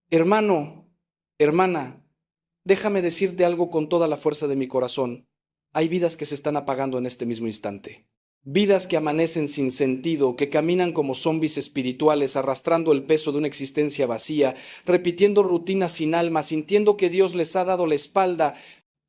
Hermano, hermana, déjame decirte algo con toda la fuerza de mi corazón. Hay vidas que se están apagando en este mismo instante. Vidas que amanecen sin sentido, que caminan como zombis espirituales, arrastrando el peso de una existencia vacía, repitiendo rutinas sin alma, sintiendo que Dios les ha dado la espalda.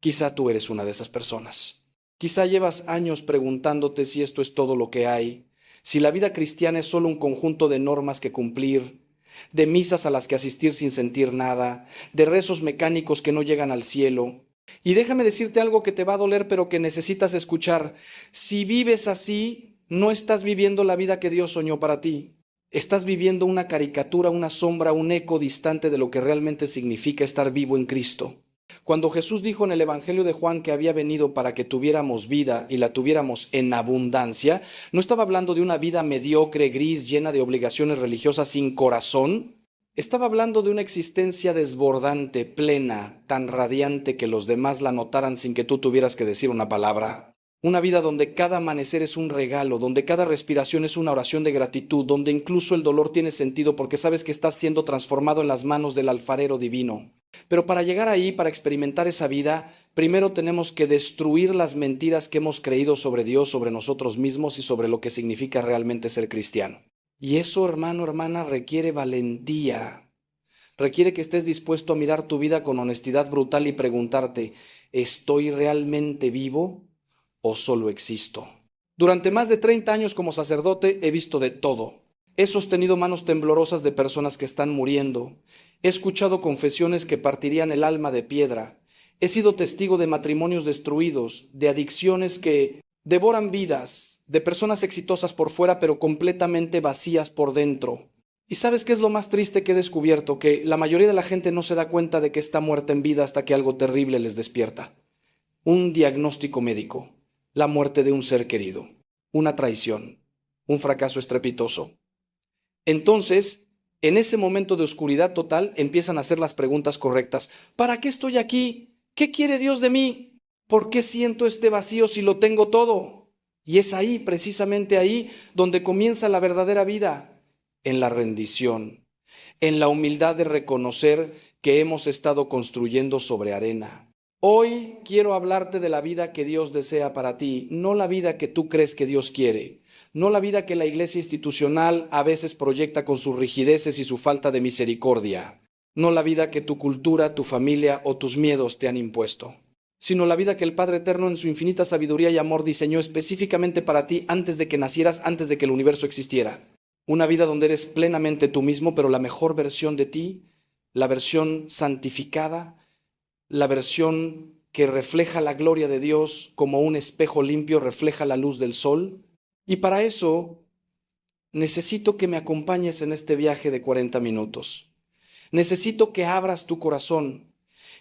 Quizá tú eres una de esas personas. Quizá llevas años preguntándote si esto es todo lo que hay, si la vida cristiana es solo un conjunto de normas que cumplir, de misas a las que asistir sin sentir nada, de rezos mecánicos que no llegan al cielo. Y déjame decirte algo que te va a doler, pero que necesitas escuchar. Si vives así, no estás viviendo la vida que Dios soñó para ti. Estás viviendo una caricatura, una sombra, un eco distante de lo que realmente significa estar vivo en Cristo. Cuando Jesús dijo en el Evangelio de Juan que había venido para que tuviéramos vida y la tuviéramos en abundancia, no estaba hablando de una vida mediocre, gris, llena de obligaciones religiosas sin corazón. Estaba hablando de una existencia desbordante, plena, tan radiante que los demás la notaran sin que tú tuvieras que decir una palabra. Una vida donde cada amanecer es un regalo, donde cada respiración es una oración de gratitud, donde incluso el dolor tiene sentido porque sabes que estás siendo transformado en las manos del alfarero divino. Pero para llegar ahí, para experimentar esa vida, primero tenemos que destruir las mentiras que hemos creído sobre Dios, sobre nosotros mismos y sobre lo que significa realmente ser cristiano. Y eso, hermano, hermana, requiere valentía. Requiere que estés dispuesto a mirar tu vida con honestidad brutal y preguntarte, ¿estoy realmente vivo o solo existo? Durante más de 30 años como sacerdote he visto de todo. He sostenido manos temblorosas de personas que están muriendo. He escuchado confesiones que partirían el alma de piedra. He sido testigo de matrimonios destruidos, de adicciones que devoran vidas, de personas exitosas por fuera pero completamente vacías por dentro. ¿Y sabes qué es lo más triste que he descubierto? Que la mayoría de la gente no se da cuenta de que está muerta en vida hasta que algo terrible les despierta. Un diagnóstico médico, la muerte de un ser querido, una traición, un fracaso estrepitoso. Entonces, en ese momento de oscuridad total, empiezan a hacer las preguntas correctas. ¿Para qué estoy aquí? ¿Qué quiere Dios de mí? ¿Por qué siento este vacío si lo tengo todo? Y es ahí, precisamente ahí, donde comienza la verdadera vida, en la rendición, en la humildad de reconocer que hemos estado construyendo sobre arena. Hoy quiero hablarte de la vida que Dios desea para ti, no la vida que tú crees que Dios quiere, no la vida que la iglesia institucional a veces proyecta con sus rigideces y su falta de misericordia, no la vida que tu cultura, tu familia o tus miedos te han impuesto, sino la vida que el Padre Eterno en su infinita sabiduría y amor diseñó específicamente para ti antes de que nacieras, antes de que el universo existiera. Una vida donde eres plenamente tú mismo, pero la mejor versión de ti, la versión santificada, la versión que refleja la gloria de Dios como un espejo limpio refleja la luz del sol. Y para eso necesito que me acompañes en este viaje de 40 minutos. Necesito que abras tu corazón,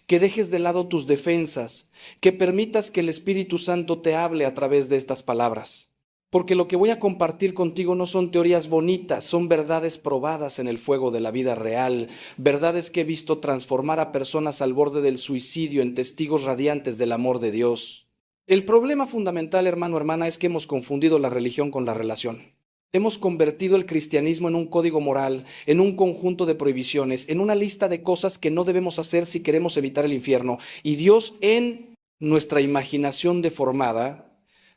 que dejes de lado tus defensas, que permitas que el Espíritu Santo te hable a través de estas palabras. Porque lo que voy a compartir contigo no son teorías bonitas, son verdades probadas en el fuego de la vida real, verdades que he visto transformar a personas al borde del suicidio en testigos radiantes del amor de Dios. El problema fundamental, hermano, hermana, es que hemos confundido la religión con la relación. Hemos convertido el cristianismo en un código moral, en un conjunto de prohibiciones, en una lista de cosas que no debemos hacer si queremos evitar el infierno. Y Dios, en nuestra imaginación deformada,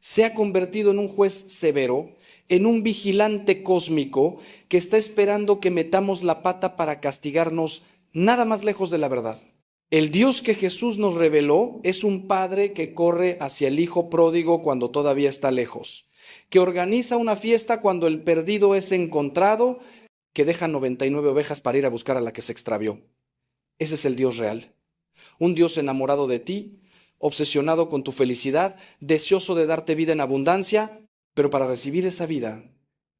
se ha convertido en un juez severo, en un vigilante cósmico que está esperando que metamos la pata para castigarnos nada más lejos de la verdad. El Dios que Jesús nos reveló es un padre que corre hacia el hijo pródigo cuando todavía está lejos, que organiza una fiesta cuando el perdido es encontrado, que deja 99 ovejas para ir a buscar a la que se extravió. Ese es el Dios real. Un Dios enamorado de ti, obsesionado con tu felicidad, deseoso de darte vida en abundancia, pero para recibir esa vida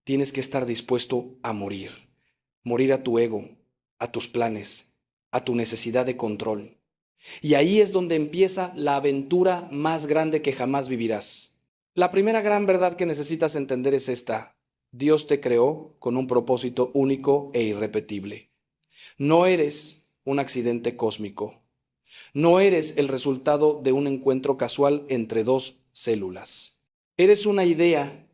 tienes que estar dispuesto a morir. Morir a tu ego, a tus planes, a tu necesidad de control. Y ahí es donde empieza la aventura más grande que jamás vivirás. La primera gran verdad que necesitas entender es esta: Dios te creó con un propósito único e irrepetible. No eres un accidente cósmico. No eres el resultado de un encuentro casual entre dos células. Eres una idea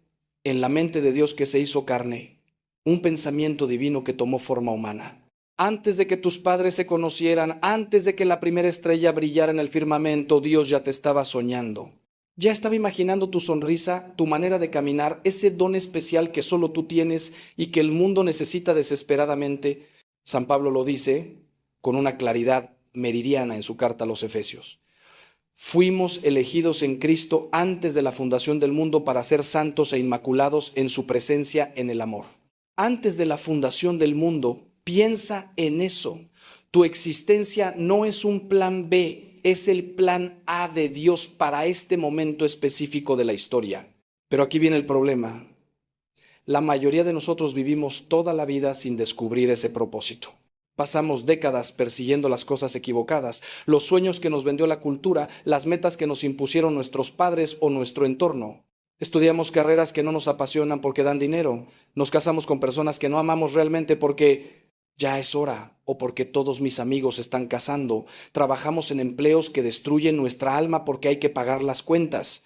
en la mente de Dios que se hizo carne, un pensamiento divino que tomó forma humana. Antes de que tus padres se conocieran, antes de que la primera estrella brillara en el firmamento, Dios ya te estaba soñando. Ya estaba imaginando tu sonrisa, tu manera de caminar, ese don especial que solo tú tienes y que el mundo necesita desesperadamente. San Pablo lo dice con una claridad meridiana en su carta a los Efesios. Fuimos elegidos en Cristo antes de la fundación del mundo para ser santos e inmaculados en su presencia en el amor. Antes de la fundación del mundo, piensa en eso. Tu existencia no es un plan B, es el plan A de Dios para este momento específico de la historia. Pero aquí viene el problema. La mayoría de nosotros vivimos toda la vida sin descubrir ese propósito. Pasamos décadas persiguiendo las cosas equivocadas, los sueños que nos vendió la cultura, las metas que nos impusieron nuestros padres o nuestro entorno. Estudiamos carreras que no nos apasionan porque dan dinero. Nos casamos con personas que no amamos realmente porque ya es hora o porque todos mis amigos están casando. Trabajamos en empleos que destruyen nuestra alma porque hay que pagar las cuentas.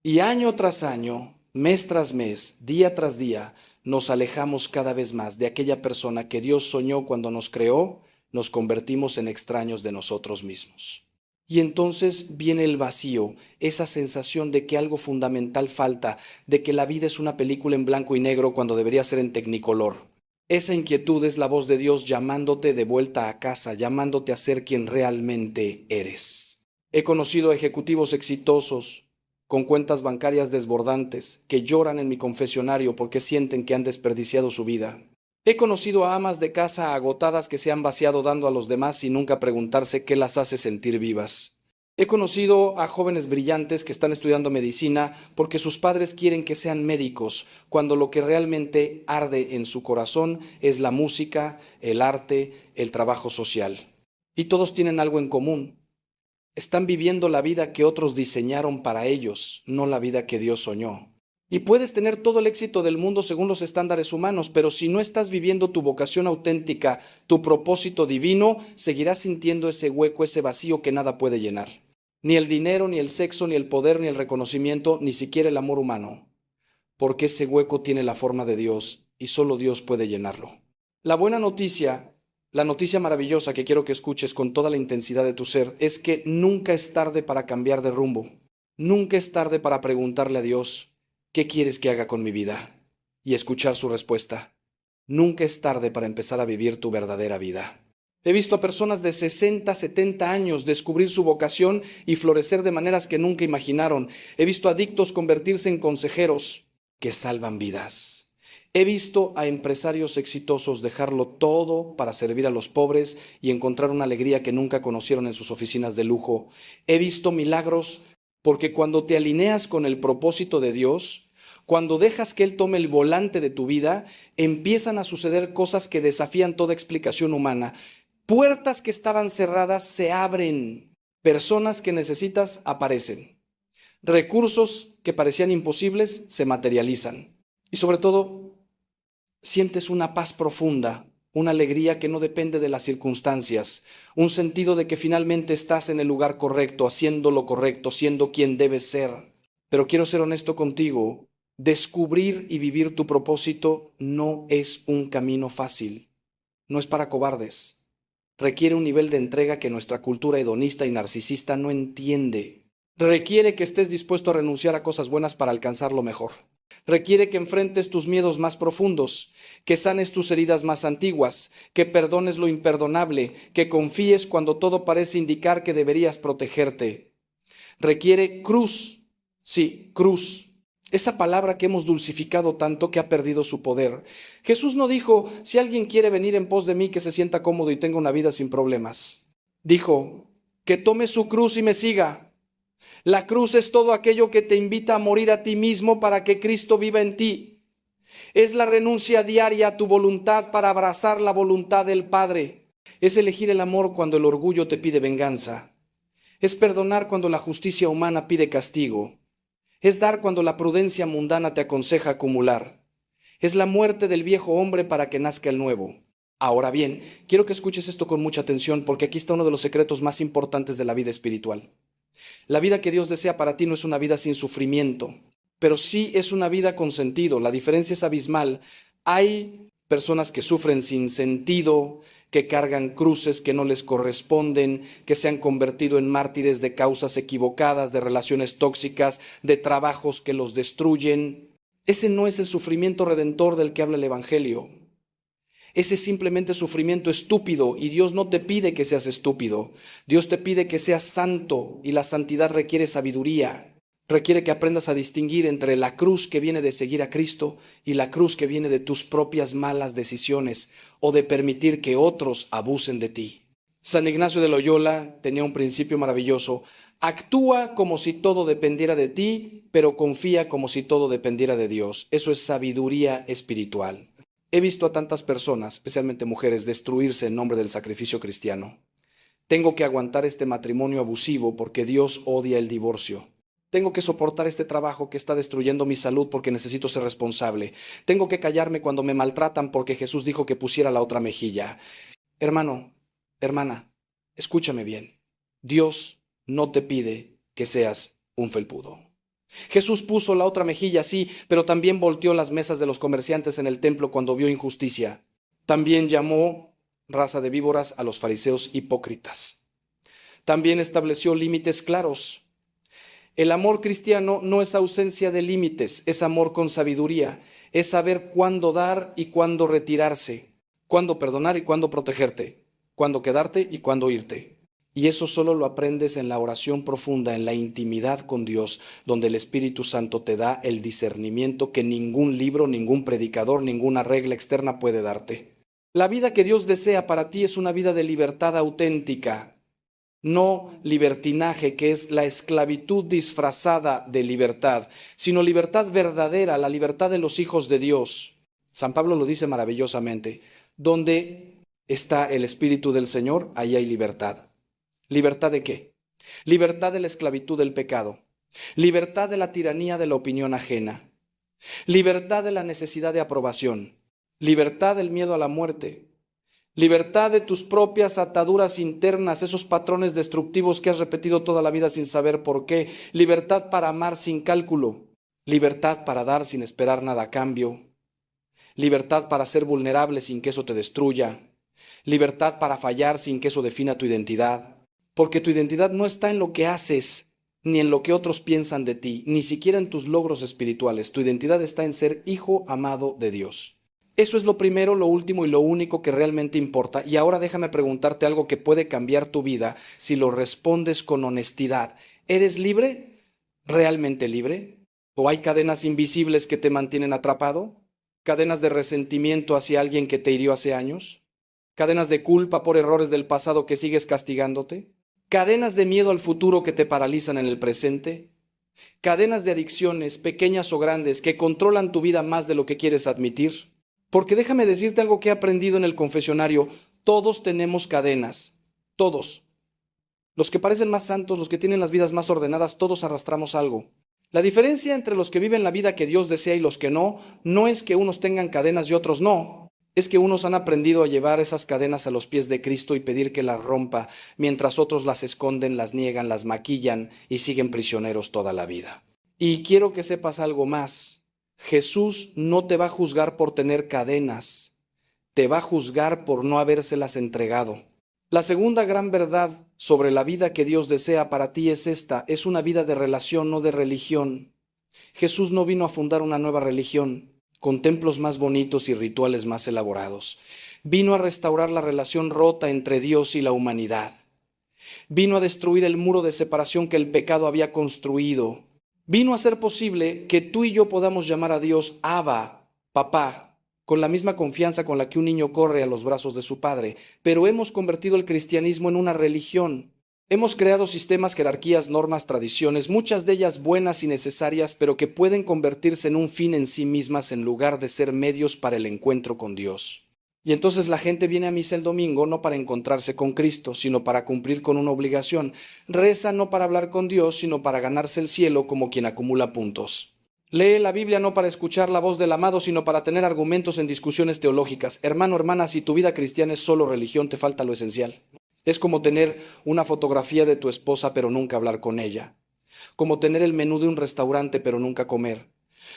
Y año tras año, mes tras mes, día tras día, nos alejamos cada vez más de aquella persona que Dios soñó cuando nos creó, nos convertimos en extraños de nosotros mismos. Y entonces viene el vacío, esa sensación de que algo fundamental falta, de que la vida es una película en blanco y negro cuando debería ser en tecnicolor. Esa inquietud es la voz de Dios llamándote de vuelta a casa, llamándote a ser quien realmente eres. He conocido ejecutivos exitosos, con cuentas bancarias desbordantes, que lloran en mi confesionario porque sienten que han desperdiciado su vida. He conocido a amas de casa agotadas que se han vaciado dando a los demás sin nunca preguntarse qué las hace sentir vivas. He conocido a jóvenes brillantes que están estudiando medicina porque sus padres quieren que sean médicos, cuando lo que realmente arde en su corazón es la música, el arte, el trabajo social. Y todos tienen algo en común. Están viviendo la vida que otros diseñaron para ellos, no la vida que Dios soñó. Y puedes tener todo el éxito del mundo según los estándares humanos, pero si no estás viviendo tu vocación auténtica, tu propósito divino, seguirás sintiendo ese hueco, ese vacío que nada puede llenar. Ni el dinero, ni el sexo, ni el poder, ni el reconocimiento, ni siquiera el amor humano. Porque ese hueco tiene la forma de Dios y solo Dios puede llenarlo. La buena noticia, la noticia maravillosa que quiero que escuches con toda la intensidad de tu ser, es que nunca es tarde para cambiar de rumbo. Nunca es tarde para preguntarle a Dios, ¿qué quieres que haga con mi vida? Y escuchar su respuesta. Nunca es tarde para empezar a vivir tu verdadera vida. He visto a personas de 60, 70 años descubrir su vocación y florecer de maneras que nunca imaginaron. He visto adictos convertirse en consejeros que salvan vidas. He visto a empresarios exitosos dejarlo todo para servir a los pobres y encontrar una alegría que nunca conocieron en sus oficinas de lujo. He visto milagros porque cuando te alineas con el propósito de Dios, cuando dejas que Él tome el volante de tu vida, empiezan a suceder cosas que desafían toda explicación humana. Puertas que estaban cerradas se abren. Personas que necesitas aparecen. Recursos que parecían imposibles se materializan. Y sobre todo, sientes una paz profunda, una alegría que no depende de las circunstancias, un sentido de que finalmente estás en el lugar correcto, haciendo lo correcto, siendo quien debes ser. Pero quiero ser honesto contigo, descubrir y vivir tu propósito no es un camino fácil, no es para cobardes. Requiere un nivel de entrega que nuestra cultura hedonista y narcisista no entiende. Requiere que estés dispuesto a renunciar a cosas buenas para alcanzar lo mejor. Requiere que enfrentes tus miedos más profundos, que sanes tus heridas más antiguas, que perdones lo imperdonable, que confíes cuando todo parece indicar que deberías protegerte. Requiere cruz, sí, cruz. Esa palabra que hemos dulcificado tanto que ha perdido su poder. Jesús no dijo, si alguien quiere venir en pos de mí, que se sienta cómodo y tenga una vida sin problemas. Dijo, que tome su cruz y me siga. La cruz es todo aquello que te invita a morir a ti mismo para que Cristo viva en ti. Es la renuncia diaria a tu voluntad para abrazar la voluntad del Padre. Es elegir el amor cuando el orgullo te pide venganza. Es perdonar cuando la justicia humana pide castigo. Es dar cuando la prudencia mundana te aconseja acumular. Es la muerte del viejo hombre para que nazca el nuevo. Ahora bien, quiero que escuches esto con mucha atención porque aquí está uno de los secretos más importantes de la vida espiritual. La vida que Dios desea para ti no es una vida sin sufrimiento, pero sí es una vida con sentido. La diferencia es abismal. Hay personas que sufren sin sentido, que cargan cruces que no les corresponden, que se han convertido en mártires de causas equivocadas, de relaciones tóxicas, de trabajos que los destruyen. Ese no es el sufrimiento redentor del que habla el Evangelio. Ese es simplemente sufrimiento estúpido, y Dios no te pide que seas estúpido. Dios te pide que seas santo, y la santidad requiere sabiduría. Requiere que aprendas a distinguir entre la cruz que viene de seguir a Cristo y la cruz que viene de tus propias malas decisiones o de permitir que otros abusen de ti. San Ignacio de Loyola tenía un principio maravilloso. Actúa como si todo dependiera de ti, pero confía como si todo dependiera de Dios. Eso es sabiduría espiritual. He visto a tantas personas, especialmente mujeres, destruirse en nombre del sacrificio cristiano. Tengo que aguantar este matrimonio abusivo porque Dios odia el divorcio. Tengo que soportar este trabajo que está destruyendo mi salud porque necesito ser responsable. Tengo que callarme cuando me maltratan porque Jesús dijo que pusiera la otra mejilla. Hermano, hermana, escúchame bien. Dios no te pide que seas un felpudo. Jesús puso la otra mejilla, sí, pero también volteó las mesas de los comerciantes en el templo cuando vio injusticia. También llamó raza de víboras a los fariseos hipócritas. También estableció límites claros. El amor cristiano no es ausencia de límites, es amor con sabiduría, es saber cuándo dar y cuándo retirarse, cuándo perdonar y cuándo protegerte, cuándo quedarte y cuándo irte. Y eso solo lo aprendes en la oración profunda, en la intimidad con Dios, donde el Espíritu Santo te da el discernimiento que ningún libro, ningún predicador, ninguna regla externa puede darte. La vida que Dios desea para ti es una vida de libertad auténtica, no libertinaje, que es la esclavitud disfrazada de libertad, sino libertad verdadera, la libertad de los hijos de Dios. San Pablo lo dice maravillosamente. Donde está el Espíritu del Señor, ahí hay libertad. ¿Libertad de qué? Libertad de la esclavitud del pecado. Libertad de la tiranía de la opinión ajena. Libertad de la necesidad de aprobación. Libertad del miedo a la muerte. Libertad de tus propias ataduras internas, esos patrones destructivos que has repetido toda la vida sin saber por qué. Libertad para amar sin cálculo. Libertad para dar sin esperar nada a cambio. Libertad para ser vulnerable sin que eso te destruya. Libertad para fallar sin que eso defina tu identidad. Porque tu identidad no está en lo que haces, ni en lo que otros piensan de ti, ni siquiera en tus logros espirituales. Tu identidad está en ser hijo amado de Dios. Eso es lo primero, lo último y lo único que realmente importa. Y ahora déjame preguntarte algo que puede cambiar tu vida si lo respondes con honestidad. ¿Eres libre? ¿Realmente libre? ¿O hay cadenas invisibles que te mantienen atrapado? ¿Cadenas de resentimiento hacia alguien que te hirió hace años? ¿Cadenas de culpa por errores del pasado que sigues castigándote? ¿Cadenas de miedo al futuro que te paralizan en el presente? ¿Cadenas de adicciones, pequeñas o grandes, que controlan tu vida más de lo que quieres admitir? Porque déjame decirte algo que he aprendido en el confesionario. Todos tenemos cadenas. Todos. Los que parecen más santos, los que tienen las vidas más ordenadas, todos arrastramos algo. La diferencia entre los que viven la vida que Dios desea y los que no, no es que unos tengan cadenas y otros no. Es que unos han aprendido a llevar esas cadenas a los pies de Cristo y pedir que las rompa, mientras otros las esconden, las niegan, las maquillan y siguen prisioneros toda la vida. Y quiero que sepas algo más. Jesús no te va a juzgar por tener cadenas, te va a juzgar por no habérselas entregado. La segunda gran verdad sobre la vida que Dios desea para ti es esta: es una vida de relación, no de religión. Jesús no vino a fundar una nueva religión, con templos más bonitos y rituales más elaborados. Vino a restaurar la relación rota entre Dios y la humanidad. Vino a destruir el muro de separación que el pecado había construido. Vino a hacer posible que tú y yo podamos llamar a Dios Abba, papá, con la misma confianza con la que un niño corre a los brazos de su padre. Pero hemos convertido el cristianismo en una religión. Hemos creado sistemas, jerarquías, normas, tradiciones, muchas de ellas buenas y necesarias, pero que pueden convertirse en un fin en sí mismas en lugar de ser medios para el encuentro con Dios. Y entonces la gente viene a misa el domingo no para encontrarse con Cristo, sino para cumplir con una obligación. Reza no para hablar con Dios, sino para ganarse el cielo como quien acumula puntos. Lee la Biblia no para escuchar la voz del amado, sino para tener argumentos en discusiones teológicas. Hermano, hermana, si tu vida cristiana es solo religión, te falta lo esencial. Es como tener una fotografía de tu esposa pero nunca hablar con ella. Como tener el menú de un restaurante pero nunca comer.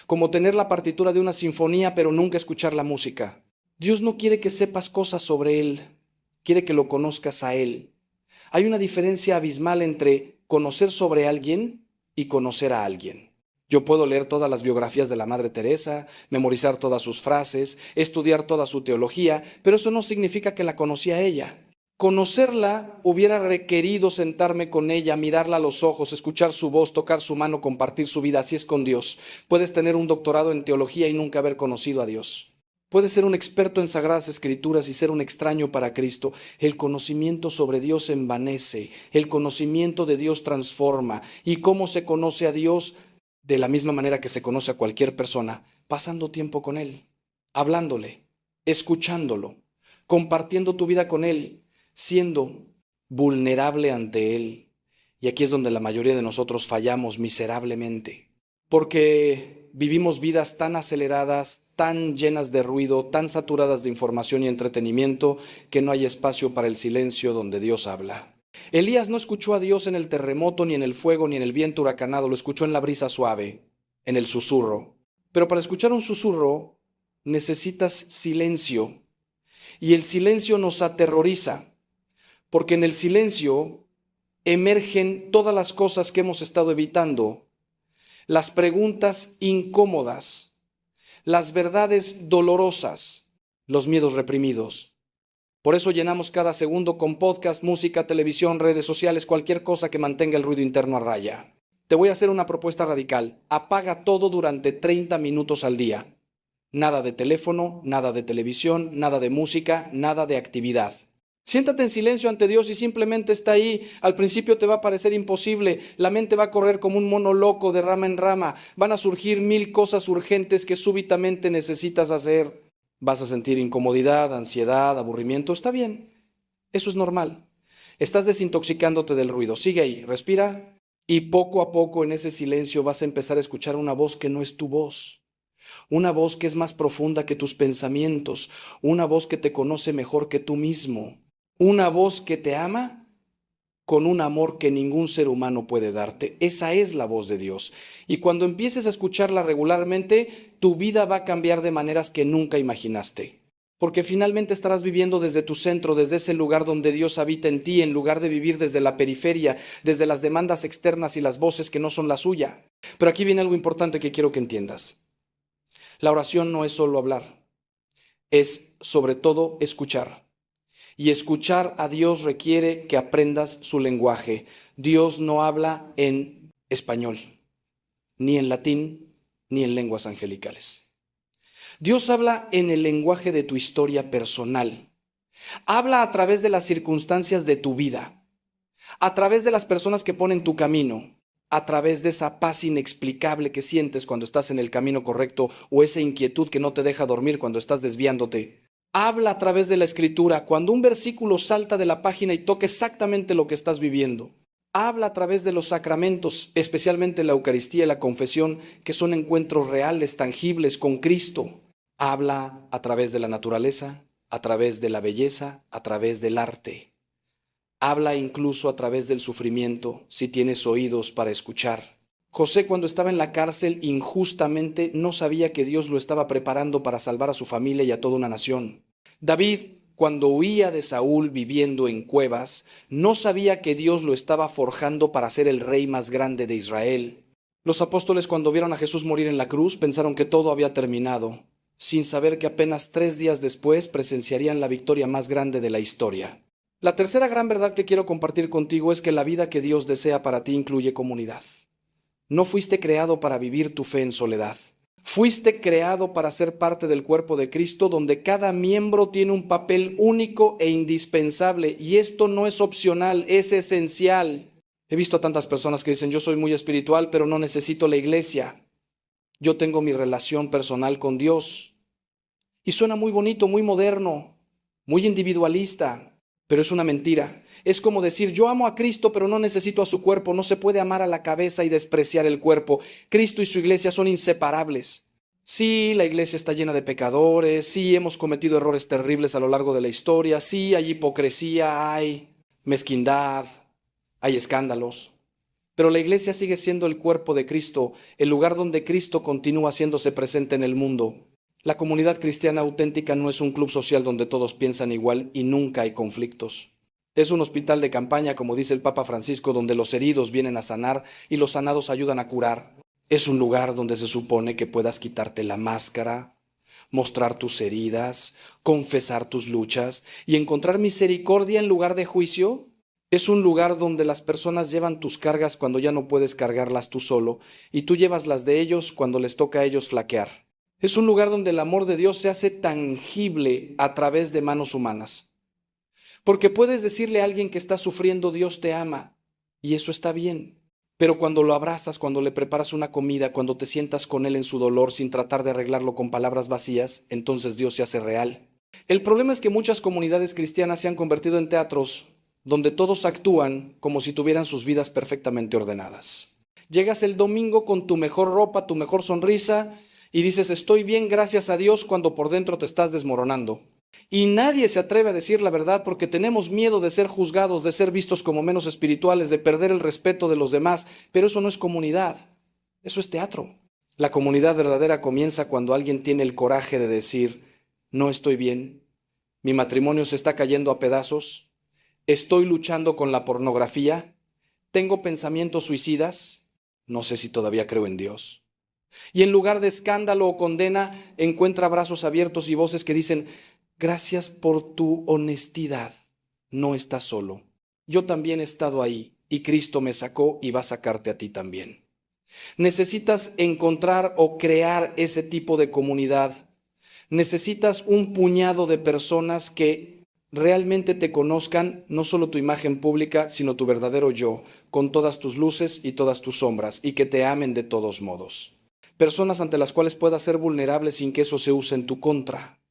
Como tener la partitura de una sinfonía pero nunca escuchar la música. Dios no quiere que sepas cosas sobre Él. quiere que lo conozcas a Él. Hay una diferencia abismal entre conocer sobre alguien y conocer a alguien. Yo puedo leer todas las biografías de la Madre Teresa, memorizar todas sus frases, estudiar toda su teología, pero eso no significa que la conocí a ella. Conocerla hubiera requerido sentarme con ella, mirarla a los ojos, escuchar su voz, tocar su mano, compartir su vida. Así es con Dios. Puedes tener un doctorado en teología y nunca haber conocido a Dios. Puedes ser un experto en sagradas escrituras y ser un extraño para Cristo. El conocimiento sobre Dios envanece, el conocimiento de Dios transforma. ¿Y cómo se conoce a Dios? De la misma manera que se conoce a cualquier persona, pasando tiempo con Él, hablándole, escuchándolo, compartiendo tu vida con Él, siendo vulnerable ante Él. Y aquí es donde la mayoría de nosotros fallamos miserablemente, porque vivimos vidas tan aceleradas, tan llenas de ruido, tan saturadas de información y entretenimiento, que no hay espacio para el silencio donde Dios habla. Elías no escuchó a Dios en el terremoto, ni en el fuego, ni en el viento huracanado, lo escuchó en la brisa suave, en el susurro. Pero para escuchar un susurro necesitas silencio, y el silencio nos aterroriza, porque en el silencio emergen todas las cosas que hemos estado evitando, las preguntas incómodas, las verdades dolorosas, los miedos reprimidos. Por eso llenamos cada segundo con podcast, música, televisión, redes sociales, cualquier cosa que mantenga el ruido interno a raya. Te voy a hacer una propuesta radical. Apaga todo durante 30 minutos al día. Nada de teléfono, nada de televisión, nada de música, nada de actividad. Siéntate en silencio ante Dios y simplemente está ahí. Al principio te va a parecer imposible. La mente va a correr como un mono loco de rama en rama. Van a surgir 1000 cosas urgentes que súbitamente necesitas hacer. Vas a sentir incomodidad, ansiedad, aburrimiento. Está bien, eso es normal. Estás desintoxicándote del ruido. Sigue ahí, respira y poco a poco en ese silencio vas a empezar a escuchar una voz que no es tu voz. Una voz que es más profunda que tus pensamientos. Una voz que te conoce mejor que tú mismo. Una voz que te ama con un amor que ningún ser humano puede darte. Esa es la voz de Dios. Y cuando empieces a escucharla regularmente, tu vida va a cambiar de maneras que nunca imaginaste. Porque finalmente estarás viviendo desde tu centro, desde ese lugar donde Dios habita en ti, en lugar de vivir desde la periferia, desde las demandas externas y las voces que no son la suya. Pero aquí viene algo importante que quiero que entiendas. La oración no es solo hablar, es sobre todo escuchar. Y escuchar a Dios requiere que aprendas su lenguaje. Dios no habla en español, ni en latín, ni en lenguas angelicales. Dios habla en el lenguaje de tu historia personal. Habla a través de las circunstancias de tu vida, a través de las personas que ponen tu camino, a través de esa paz inexplicable que sientes cuando estás en el camino correcto o esa inquietud que no te deja dormir cuando estás desviándote. Habla a través de la escritura, cuando un versículo salta de la página y toca exactamente lo que estás viviendo. Habla a través de los sacramentos, especialmente la Eucaristía y la confesión, que son encuentros reales, tangibles con Cristo. Habla a través de la naturaleza, a través de la belleza, a través del arte. Habla incluso a través del sufrimiento, si tienes oídos para escuchar. José, cuando estaba en la cárcel injustamente, no sabía que Dios lo estaba preparando para salvar a su familia y a toda una nación. David, cuando huía de Saúl viviendo en cuevas, no sabía que Dios lo estaba forjando para ser el rey más grande de Israel. Los apóstoles, cuando vieron a Jesús morir en la cruz, pensaron que todo había terminado, sin saber que apenas 3 días después presenciarían la victoria más grande de la historia. La tercera gran verdad que quiero compartir contigo es que la vida que Dios desea para ti incluye comunidad. No fuiste creado para vivir tu fe en soledad. Fuiste creado para ser parte del cuerpo de Cristo, donde cada miembro tiene un papel único e indispensable. Y esto no es opcional, es esencial. He visto a tantas personas que dicen, yo soy muy espiritual, pero no necesito la iglesia. Yo tengo mi relación personal con Dios. Y suena muy bonito, muy moderno, muy individualista. Pero es una mentira. Es como decir, yo amo a Cristo, pero no necesito a su cuerpo. No se puede amar a la cabeza y despreciar el cuerpo. Cristo y su iglesia son inseparables. Sí, la iglesia está llena de pecadores. Sí, hemos cometido errores terribles a lo largo de la historia. Sí, hay hipocresía, hay mezquindad, hay escándalos. Pero la iglesia sigue siendo el cuerpo de Cristo, el lugar donde Cristo continúa haciéndose presente en el mundo. La comunidad cristiana auténtica no es un club social donde todos piensan igual y nunca hay conflictos. Es un hospital de campaña, como dice el Papa Francisco, donde los heridos vienen a sanar y los sanados ayudan a curar. Es un lugar donde se supone que puedas quitarte la máscara, mostrar tus heridas, confesar tus luchas y encontrar misericordia en lugar de juicio. Es un lugar donde las personas llevan tus cargas cuando ya no puedes cargarlas tú solo y tú llevas las de ellos cuando les toca a ellos flaquear. Es un lugar donde el amor de Dios se hace tangible a través de manos humanas. Porque puedes decirle a alguien que está sufriendo, Dios te ama, y eso está bien. Pero cuando lo abrazas, cuando le preparas una comida, cuando te sientas con él en su dolor sin tratar de arreglarlo con palabras vacías, entonces Dios se hace real. El problema es que muchas comunidades cristianas se han convertido en teatros donde todos actúan como si tuvieran sus vidas perfectamente ordenadas. Llegas el domingo con tu mejor ropa, tu mejor sonrisa, y dices, estoy bien, gracias a Dios, cuando por dentro te estás desmoronando. Y nadie se atreve a decir la verdad porque tenemos miedo de ser juzgados, de ser vistos como menos espirituales, de perder el respeto de los demás. Pero eso no es comunidad, eso es teatro. La comunidad verdadera comienza cuando alguien tiene el coraje de decir, no estoy bien, mi matrimonio se está cayendo a pedazos, estoy luchando con la pornografía, tengo pensamientos suicidas, no sé si todavía creo en Dios. Y en lugar de escándalo o condena, encuentra brazos abiertos y voces que dicen, gracias por tu honestidad, no estás solo. Yo también he estado ahí y Cristo me sacó y va a sacarte a ti también. Necesitas encontrar o crear ese tipo de comunidad. Necesitas un puñado de personas que realmente te conozcan, no solo tu imagen pública, sino tu verdadero yo, con todas tus luces y todas tus sombras, y que te amen de todos modos. Personas ante las cuales puedas ser vulnerable sin que eso se use en tu contra.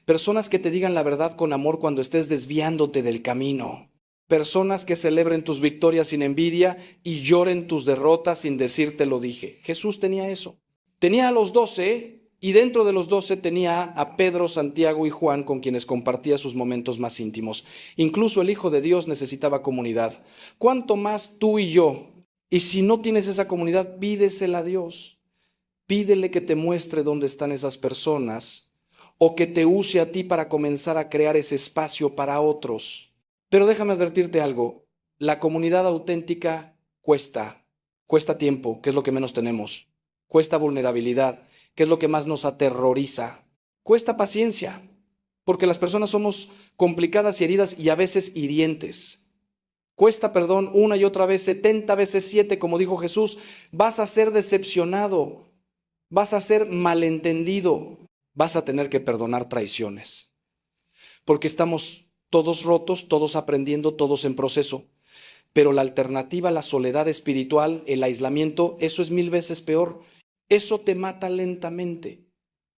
Personas que te digan la verdad con amor cuando estés desviándote del camino. Personas que celebren tus victorias sin envidia y lloren tus derrotas sin decirte lo dije. Jesús tenía eso. Tenía a los 12 y dentro de los 12 tenía a Pedro, Santiago y Juan con quienes compartía sus momentos más íntimos. Incluso el Hijo de Dios necesitaba comunidad. ¿Cuánto más tú y yo? Y si no tienes esa comunidad, pídesela a Dios. Pídele que te muestre dónde están esas personas o que te use a ti para comenzar a crear ese espacio para otros. Pero déjame advertirte algo, la comunidad auténtica cuesta tiempo, que es lo que menos tenemos, cuesta vulnerabilidad, que es lo que más nos aterroriza, cuesta paciencia, porque las personas somos complicadas y heridas y a veces hirientes. Cuesta perdón una y otra vez, 70 veces 7, como dijo Jesús, vas a ser decepcionado, vas a ser malentendido, vas a tener que perdonar traiciones, porque estamos todos rotos, todos aprendiendo, todos en proceso. Pero la alternativa a la soledad espiritual, el aislamiento, eso es 1000 veces peor. Eso te mata lentamente.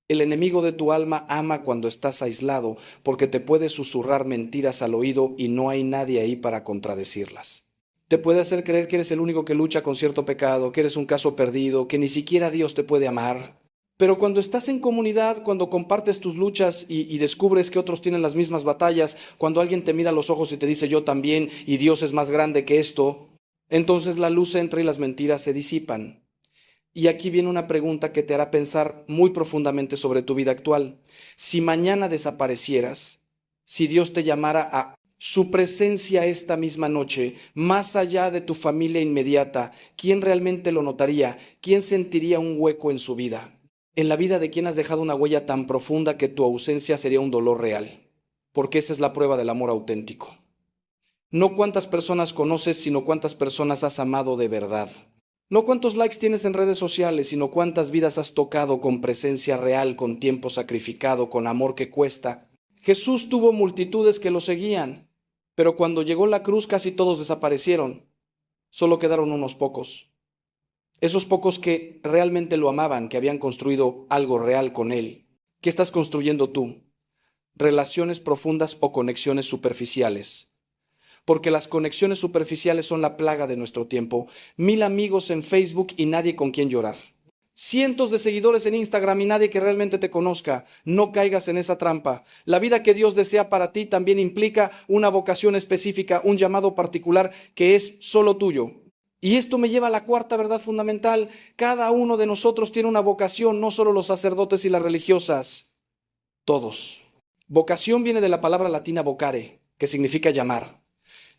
El enemigo de tu alma ama cuando estás aislado, porque te puede susurrar mentiras al oído y no hay nadie ahí para contradecirlas. Te puede hacer creer que eres el único que lucha con cierto pecado, que eres un caso perdido, que ni siquiera Dios te puede amar. Pero cuando estás en comunidad, cuando compartes tus luchas y descubres que otros tienen las mismas batallas, cuando alguien te mira a los ojos y te dice yo también y Dios es más grande que esto, entonces la luz entra y las mentiras se disipan. Y aquí viene una pregunta que te hará pensar muy profundamente sobre tu vida actual. Si mañana desaparecieras, si Dios te llamara a su presencia esta misma noche, más allá de tu familia inmediata, ¿quién realmente lo notaría? ¿Quién sentiría un hueco en su vida? En la vida de quien has dejado una huella tan profunda que tu ausencia sería un dolor real, porque esa es la prueba del amor auténtico. No cuántas personas conoces, sino cuántas personas has amado de verdad. No cuántos likes tienes en redes sociales, sino cuántas vidas has tocado con presencia real, con tiempo sacrificado, con amor que cuesta. Jesús tuvo multitudes que lo seguían, pero cuando llegó la cruz casi todos desaparecieron. Solo quedaron unos pocos. Esos pocos que realmente lo amaban, que habían construido algo real con él. ¿Qué estás construyendo tú? ¿Relaciones profundas o conexiones superficiales? Porque las conexiones superficiales son la plaga de nuestro tiempo. 1000 amigos en Facebook y nadie con quien llorar. Cientos de seguidores en Instagram y nadie que realmente te conozca. No caigas en esa trampa. La vida que Dios desea para ti también implica una vocación específica, un llamado particular que es solo tuyo. Y esto me lleva a la cuarta verdad fundamental. Cada uno de nosotros tiene una vocación, no solo los sacerdotes y las religiosas, todos. Vocación viene de la palabra latina vocare, que significa llamar.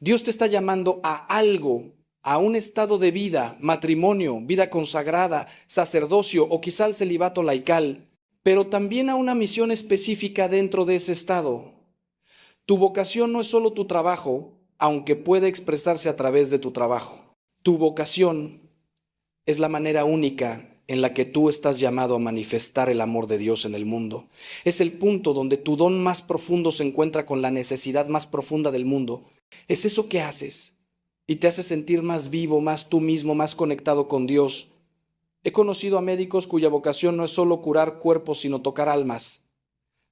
Dios te está llamando a algo, a un estado de vida, matrimonio, vida consagrada, sacerdocio o quizá al celibato laical, pero también a una misión específica dentro de ese estado. Tu vocación no es solo tu trabajo, aunque puede expresarse a través de tu trabajo. Tu vocación es la manera única en la que tú estás llamado a manifestar el amor de Dios en el mundo. Es el punto donde tu don más profundo se encuentra con la necesidad más profunda del mundo. Es eso que haces y te hace sentir más vivo, más tú mismo, más conectado con Dios. He conocido a médicos cuya vocación no es solo curar cuerpos, sino tocar almas.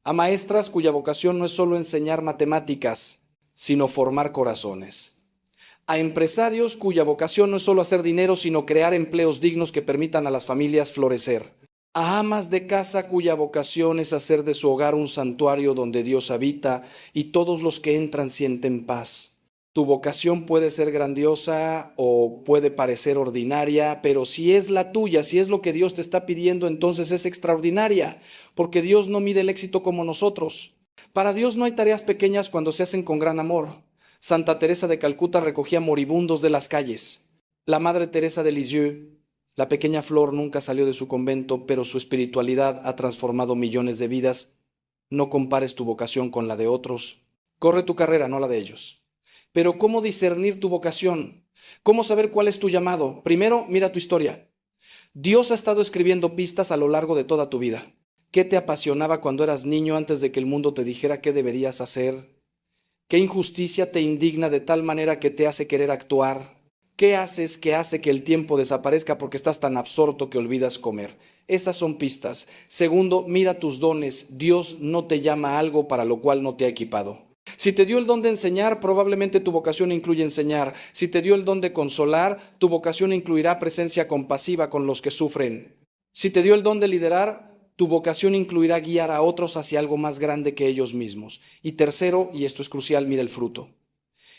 A maestras cuya vocación no es solo enseñar matemáticas, sino formar corazones. A empresarios cuya vocación no es solo hacer dinero, sino crear empleos dignos que permitan a las familias florecer. A amas de casa cuya vocación es hacer de su hogar un santuario donde Dios habita y todos los que entran sienten paz. Tu vocación puede ser grandiosa o puede parecer ordinaria, pero si es la tuya, si es lo que Dios te está pidiendo, entonces es extraordinaria, porque Dios no mide el éxito como nosotros. Para Dios no hay tareas pequeñas cuando se hacen con gran amor. Santa Teresa de Calcuta recogía moribundos de las calles. La Madre Teresa de Lisieux, la pequeña flor, nunca salió de su convento, pero su espiritualidad ha transformado millones de vidas. No compares tu vocación con la de otros. Corre tu carrera, no la de ellos. Pero ¿cómo discernir tu vocación? ¿Cómo saber cuál es tu llamado? Primero, mira tu historia. Dios ha estado escribiendo pistas a lo largo de toda tu vida. ¿Qué te apasionaba cuando eras niño antes de que el mundo te dijera qué deberías hacer? ¿Qué injusticia te indigna de tal manera que te hace querer actuar? ¿Qué haces que hace que el tiempo desaparezca porque estás tan absorto que olvidas comer? Esas son pistas. Segundo, mira tus dones. Dios no te llama a algo para lo cual no te ha equipado. Si te dio el don de enseñar, probablemente tu vocación incluye enseñar. Si te dio el don de consolar, tu vocación incluirá presencia compasiva con los que sufren. Si te dio el don de liderar, tu vocación incluirá guiar a otros hacia algo más grande que ellos mismos. Y tercero, y esto es crucial, mira el fruto.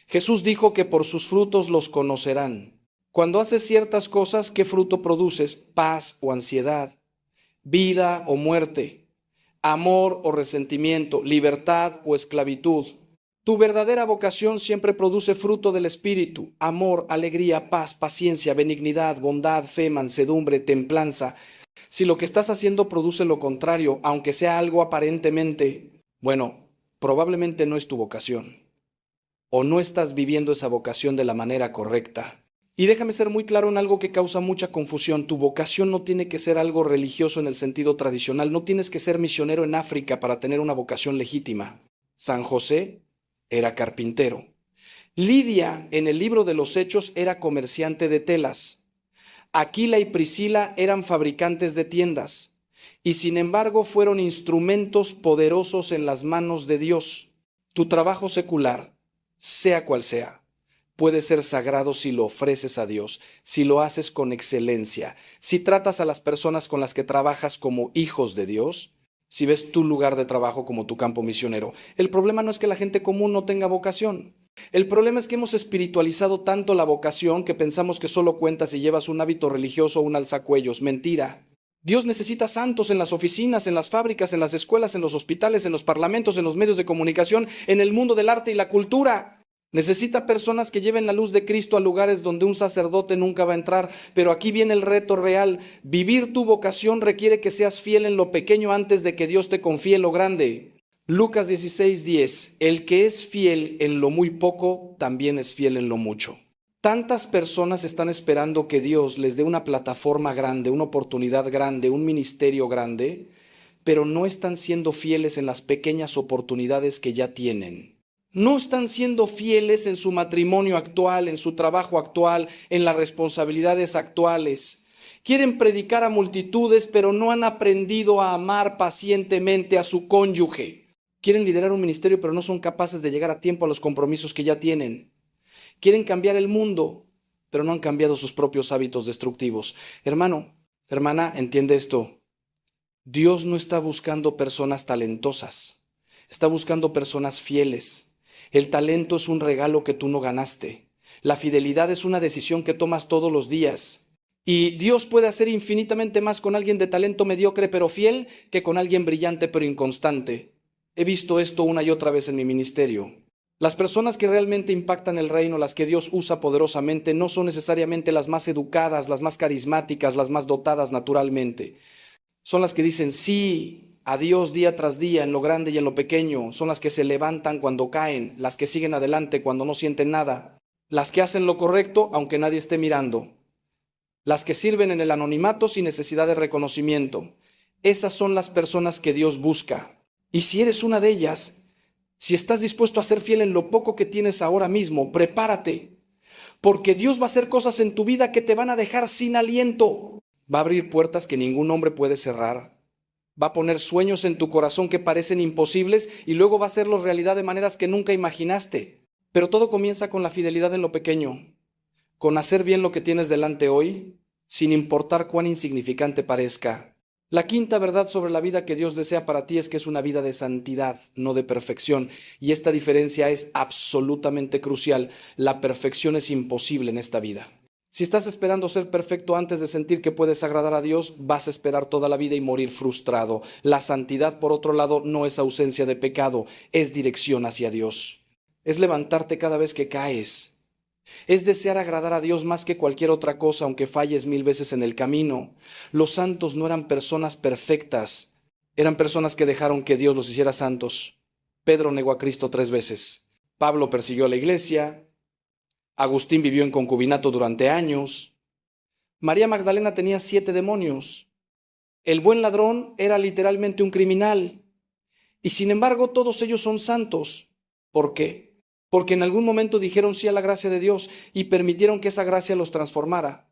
Jesús dijo que por sus frutos los conocerán. Cuando haces ciertas cosas, ¿qué fruto produces? Paz o ansiedad, vida o muerte, amor o resentimiento, libertad o esclavitud. Tu verdadera vocación siempre produce fruto del Espíritu: amor, alegría, paz, paciencia, benignidad, bondad, fe, mansedumbre, templanza. Si lo que estás haciendo produce lo contrario, aunque sea algo aparentemente, bueno, probablemente no es tu vocación, o no estás viviendo esa vocación de la manera correcta. Y déjame ser muy claro en algo que causa mucha confusión. Tu vocación no tiene que ser algo religioso en el sentido tradicional. No tienes que ser misionero en África para tener una vocación legítima. San José era carpintero. Lidia, en el libro de los Hechos, era comerciante de telas. Aquila y Priscila eran fabricantes de tiendas. Y sin embargo fueron instrumentos poderosos en las manos de Dios. Tu trabajo secular, sea cual sea, puede ser sagrado si lo ofreces a Dios, si lo haces con excelencia, si tratas a las personas con las que trabajas como hijos de Dios, si ves tu lugar de trabajo como tu campo misionero. El problema no es que la gente común no tenga vocación. El problema es que hemos espiritualizado tanto la vocación que pensamos que solo cuenta si llevas un hábito religioso o un alzacuellos. Mentira. Dios necesita santos en las oficinas, en las fábricas, en las escuelas, en los hospitales, en los parlamentos, en los medios de comunicación, en el mundo del arte y la cultura. Necesita personas que lleven la luz de Cristo a lugares donde un sacerdote nunca va a entrar. Pero aquí viene el reto real. Vivir tu vocación requiere que seas fiel en lo pequeño antes de que Dios te confíe lo grande. Lucas 16:10. El que es fiel en lo muy poco, también es fiel en lo mucho. Tantas personas están esperando que Dios les dé una plataforma grande, una oportunidad grande, un ministerio grande, pero no están siendo fieles en las pequeñas oportunidades que ya tienen. No están siendo fieles en su matrimonio actual, en su trabajo actual, en las responsabilidades actuales. Quieren predicar a multitudes, pero no han aprendido a amar pacientemente a su cónyuge. Quieren liderar un ministerio, pero no son capaces de llegar a tiempo a los compromisos que ya tienen. Quieren cambiar el mundo, pero no han cambiado sus propios hábitos destructivos. Hermano, hermana, entiende esto. Dios no está buscando personas talentosas, está buscando personas fieles. El talento es un regalo que tú no ganaste. La fidelidad es una decisión que tomas todos los días. Y Dios puede hacer infinitamente más con alguien de talento mediocre pero fiel que con alguien brillante pero inconstante. He visto esto una y otra vez en mi ministerio. Las personas que realmente impactan el reino, las que Dios usa poderosamente, no son necesariamente las más educadas, las más carismáticas, las más dotadas naturalmente. Son las que dicen sí a Dios día tras día en lo grande y en lo pequeño. Son las que se levantan cuando caen, las que siguen adelante cuando no sienten nada, las que hacen lo correcto aunque nadie esté mirando, las que sirven en el anonimato sin necesidad de reconocimiento. Esas son las personas que Dios busca. Y si eres una de ellas, si estás dispuesto a ser fiel en lo poco que tienes ahora mismo, prepárate, porque Dios va a hacer cosas en tu vida que te van a dejar sin aliento. Va a abrir puertas que ningún hombre puede cerrar. Va a poner sueños en tu corazón que parecen imposibles y luego va a hacerlos realidad de maneras que nunca imaginaste. Pero todo comienza con la fidelidad en lo pequeño, con hacer bien lo que tienes delante hoy, sin importar cuán insignificante parezca. La quinta verdad sobre la vida que Dios desea para ti es que es una vida de santidad, no de perfección. Y esta diferencia es absolutamente crucial. La perfección es imposible en esta vida. Si estás esperando ser perfecto antes de sentir que puedes agradar a Dios, vas a esperar toda la vida y morir frustrado. La santidad, por otro lado, no es ausencia de pecado, es dirección hacia Dios. Es levantarte cada vez que caes. Es desear agradar a Dios más que cualquier otra cosa, aunque falles 1000 veces en el camino. Los santos no eran personas perfectas, eran personas que dejaron que Dios los hiciera santos. Pedro negó a Cristo 3 veces. Pablo persiguió a la iglesia. Agustín vivió en concubinato durante años. María Magdalena tenía 7 demonios. El buen ladrón era literalmente un criminal. Y sin embargo, todos ellos son santos. ¿Por qué? Porque en algún momento dijeron sí a la gracia de Dios y permitieron que esa gracia los transformara.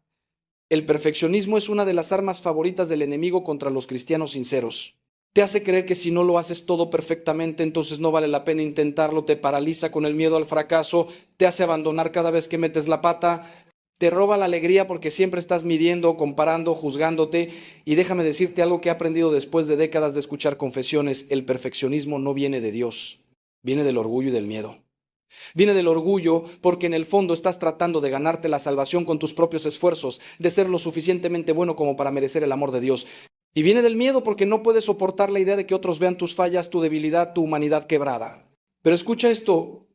El perfeccionismo es una de las armas favoritas del enemigo contra los cristianos sinceros. Te hace creer que si no lo haces todo perfectamente, entonces no vale la pena intentarlo, te paraliza con el miedo al fracaso, te hace abandonar cada vez que metes la pata, te roba la alegría porque siempre estás midiendo, comparando, juzgándote. Y déjame decirte algo que he aprendido después de décadas de escuchar confesiones: el perfeccionismo no viene de Dios, viene del orgullo y del miedo. Viene del orgullo porque en el fondo estás tratando de ganarte la salvación con tus propios esfuerzos, de ser lo suficientemente bueno como para merecer el amor de Dios. Y viene del miedo porque no puedes soportar la idea de que otros vean tus fallas, tu debilidad, tu humanidad quebrada. Pero escucha esto: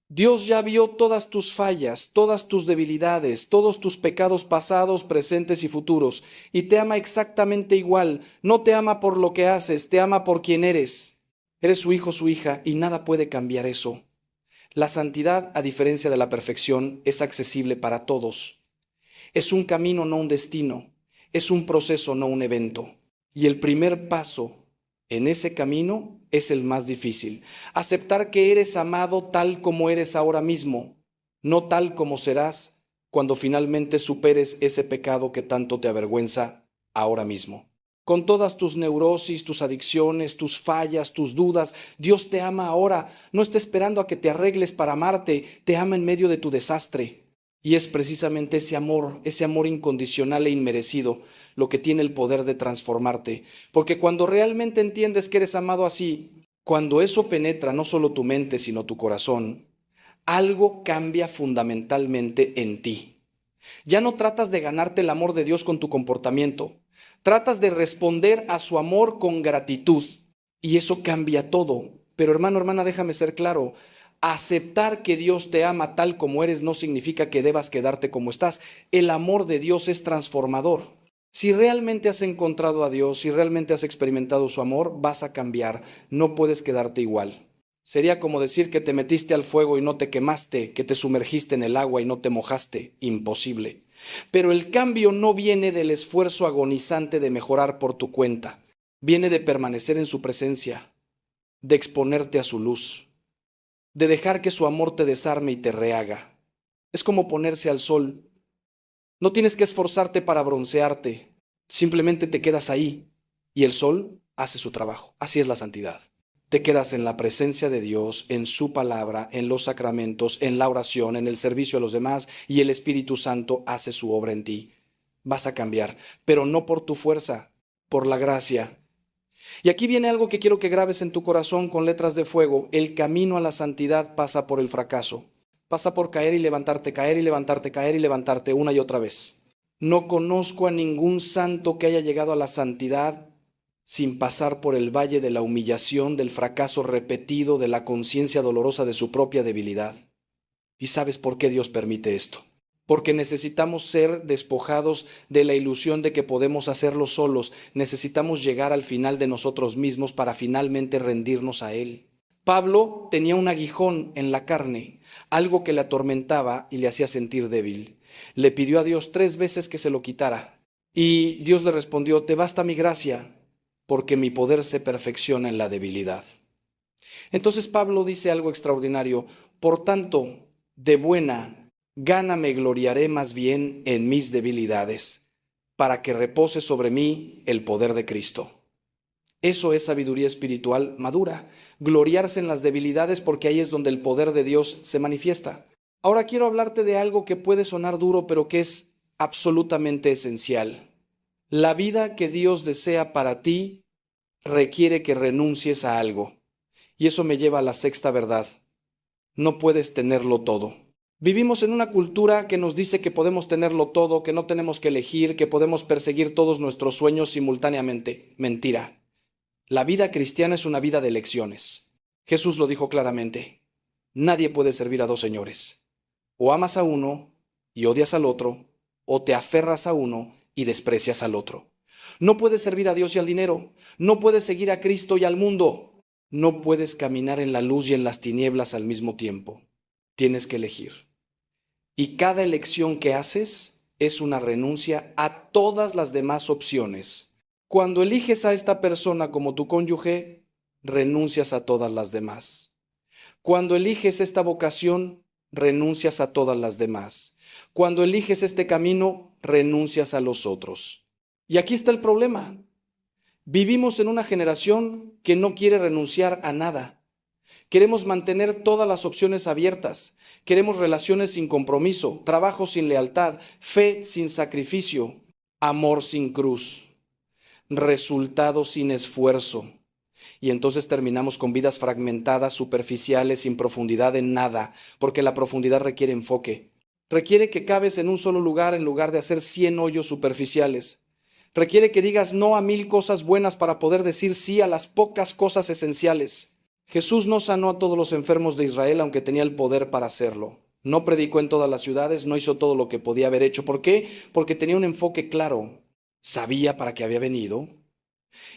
Dios ya vio todas tus fallas, todas tus debilidades, todos tus pecados pasados, presentes y futuros, y te ama exactamente igual. No te ama por lo que haces, te ama por quien eres. Eres su hijo, su hija, y nada puede cambiar eso. La santidad, a diferencia de la perfección, es accesible para todos. Es un camino, no un destino. Es un proceso, no un evento. Y el primer paso en ese camino es el más difícil. Aceptar que eres amado tal como eres ahora mismo, no tal como serás cuando finalmente superes ese pecado que tanto te avergüenza ahora mismo. Con todas tus neurosis, tus adicciones, tus fallas, tus dudas, Dios te ama ahora. No está esperando a que te arregles para amarte, te ama en medio de tu desastre. Y es precisamente ese amor incondicional e inmerecido, lo que tiene el poder de transformarte. Porque cuando realmente entiendes que eres amado así, cuando eso penetra no solo tu mente, sino tu corazón, algo cambia fundamentalmente en ti. Ya no tratas de ganarte el amor de Dios con tu comportamiento. Tratas de responder a su amor con gratitud. Y eso cambia todo. Pero hermano, hermana, déjame ser claro. Aceptar que Dios te ama tal como eres no significa que debas quedarte como estás. El amor de Dios es transformador. Si realmente has encontrado a Dios, si realmente has experimentado su amor, vas a cambiar. No puedes quedarte igual. Sería como decir que te metiste al fuego y no te quemaste, que te sumergiste en el agua y no te mojaste. Imposible. Pero el cambio no viene del esfuerzo agonizante de mejorar por tu cuenta. Viene de permanecer en su presencia, de exponerte a su luz, de dejar que su amor te desarme y te rehaga. Es como ponerse al sol. No tienes que esforzarte para broncearte, simplemente te quedas ahí y el sol hace su trabajo. Así es la santidad. Te quedas en la presencia de Dios, en su palabra, en los sacramentos, en la oración, en el servicio a los demás, y el Espíritu Santo hace su obra en ti. Vas a cambiar, pero no por tu fuerza, por la gracia. Y aquí viene algo que quiero que grabes en tu corazón con letras de fuego: el camino a la santidad pasa por el fracaso. Pasa por caer y levantarte, caer y levantarte, caer y levantarte una y otra vez. No conozco a ningún santo que haya llegado a la santidad sin pasar por el valle de la humillación, del fracaso repetido, de la conciencia dolorosa de su propia debilidad. ¿Y sabes por qué Dios permite esto? Porque necesitamos ser despojados de la ilusión de que podemos hacerlo solos. Necesitamos llegar al final de nosotros mismos para finalmente rendirnos a Él. Pablo tenía un aguijón en la carne, algo que le atormentaba y le hacía sentir débil. Le pidió a Dios 3 veces que se lo quitara. Y Dios le respondió: te basta mi gracia, porque mi poder se perfecciona en la debilidad. Entonces Pablo dice algo extraordinario: por tanto, de buena gana me gloriaré más bien en mis debilidades, para que repose sobre mí el poder de Cristo. Eso es sabiduría espiritual madura, gloriarse en las debilidades, porque ahí es donde el poder de Dios se manifiesta. Ahora quiero hablarte de algo que puede sonar duro, pero que es absolutamente esencial. La vida que Dios desea para ti requiere que renuncies a algo. Y eso me lleva a la sexta verdad: no puedes tenerlo todo. Vivimos en una cultura que nos dice que podemos tenerlo todo, que no tenemos que elegir, que podemos perseguir todos nuestros sueños simultáneamente. Mentira. La vida cristiana es una vida de elecciones. Jesús lo dijo claramente: nadie puede servir a 2 señores. O amas a uno y odias al otro, o te aferras a uno y desprecias al otro. No puedes servir a Dios y al dinero. No puedes seguir a Cristo y al mundo. No puedes caminar en la luz y en las tinieblas al mismo tiempo. Tienes que elegir. Y cada elección que haces es una renuncia a todas las demás opciones. Cuando eliges a esta persona como tu cónyuge, renuncias a todas las demás. Cuando eliges esta vocación, renuncias a todas las demás. Cuando eliges este camino, renuncias a los otros. Y aquí está el problema. Vivimos en una generación que no quiere renunciar a nada. Queremos mantener todas las opciones abiertas. Queremos relaciones sin compromiso, trabajo sin lealtad, fe sin sacrificio, amor sin cruz, resultado sin esfuerzo. Y entonces terminamos con vidas fragmentadas, superficiales, sin profundidad en nada, porque la profundidad requiere enfoque. Requiere que cabes en un solo lugar en lugar de hacer 100 hoyos superficiales. Requiere que digas no a 1000 cosas buenas para poder decir sí a las pocas cosas esenciales. Jesús no sanó a todos los enfermos de Israel, aunque tenía el poder para hacerlo. No predicó en todas las ciudades, no hizo todo lo que podía haber hecho. ¿Por qué? Porque tenía un enfoque claro. Sabía para qué había venido.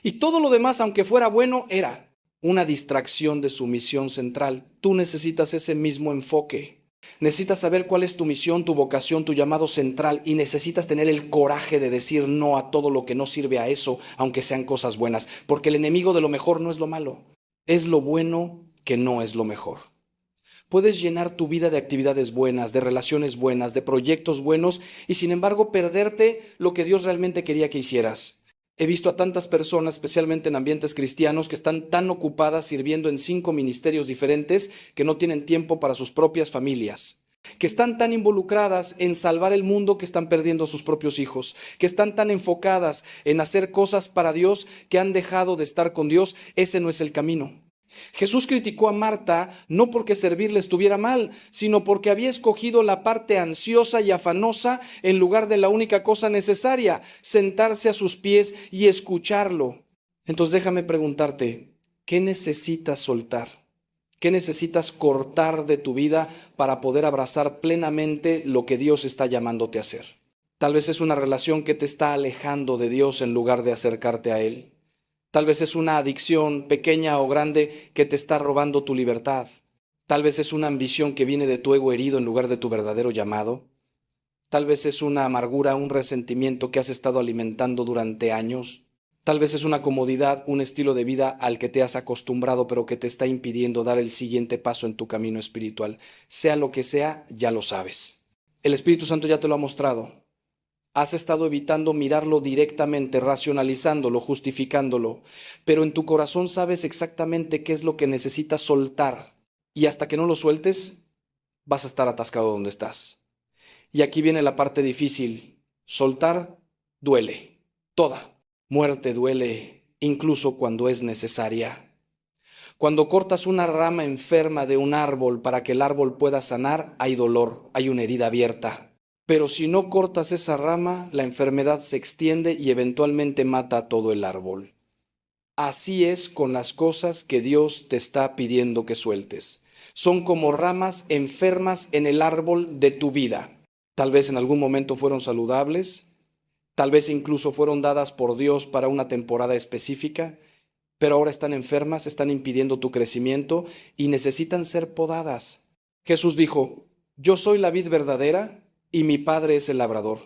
Y todo lo demás, aunque fuera bueno, era una distracción de su misión central. Tú necesitas ese mismo enfoque. Necesitas saber cuál es tu misión, tu vocación, tu llamado central, y necesitas tener el coraje de decir no a todo lo que no sirve a eso, aunque sean cosas buenas, porque el enemigo de lo mejor no es lo malo, es lo bueno que no es lo mejor. Puedes llenar tu vida de actividades buenas, de relaciones buenas, de proyectos buenos, y sin embargo perderte lo que Dios realmente quería que hicieras. He visto a tantas personas, especialmente en ambientes cristianos, que están tan ocupadas sirviendo en 5 ministerios diferentes que no tienen tiempo para sus propias familias, que están tan involucradas en salvar el mundo que están perdiendo a sus propios hijos, que están tan enfocadas en hacer cosas para Dios que han dejado de estar con Dios. Ese no es el camino. Jesús criticó a Marta no porque servirle estuviera mal, sino porque había escogido la parte ansiosa y afanosa en lugar de la única cosa necesaria: sentarse a sus pies y escucharlo. Entonces déjame preguntarte, ¿qué necesitas soltar? ¿Qué necesitas cortar de tu vida para poder abrazar plenamente lo que Dios está llamándote a hacer? Tal vez es una relación que te está alejando de Dios en lugar de acercarte a Él. Tal vez es una adicción pequeña o grande que te está robando tu libertad. Tal vez es una ambición que viene de tu ego herido en lugar de tu verdadero llamado. Tal vez es una amargura, un resentimiento que has estado alimentando durante años. Tal vez es una comodidad, un estilo de vida al que te has acostumbrado, pero que te está impidiendo dar el siguiente paso en tu camino espiritual. Sea lo que sea, ya lo sabes. El Espíritu Santo ya te lo ha mostrado. Has estado evitando mirarlo directamente, racionalizándolo, justificándolo, pero en tu corazón sabes exactamente qué es lo que necesitas soltar. Y hasta que no lo sueltes, vas a estar atascado donde estás. Y aquí viene la parte difícil. Soltar duele. Toda muerte duele, incluso cuando es necesaria. Cuando cortas una rama enferma de un árbol para que el árbol pueda sanar, hay dolor, hay una herida abierta. Pero si no cortas esa rama, la enfermedad se extiende y eventualmente mata a todo el árbol. Así es con las cosas que Dios te está pidiendo que sueltes. Son como ramas enfermas en el árbol de tu vida. Tal vez en algún momento fueron saludables, tal vez incluso fueron dadas por Dios para una temporada específica, pero ahora están enfermas, están impidiendo tu crecimiento y necesitan ser podadas. Jesús dijo, yo soy la vid verdadera y mi Padre es el labrador.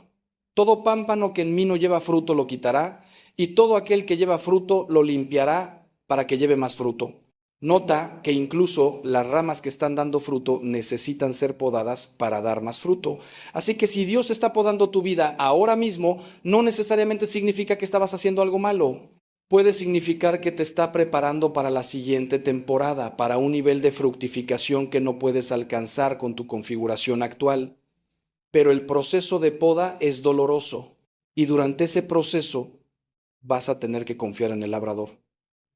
Todo pámpano que en mí no lleva fruto lo quitará, y todo aquel que lleva fruto lo limpiará para que lleve más fruto. Nota que incluso las ramas que están dando fruto necesitan ser podadas para dar más fruto. Así que si Dios está podando tu vida ahora mismo, no necesariamente significa que estabas haciendo algo malo. Puede significar que te está preparando para la siguiente temporada, para un nivel de fructificación que no puedes alcanzar con tu configuración actual. Pero el proceso de poda es doloroso y durante ese proceso vas a tener que confiar en el labrador.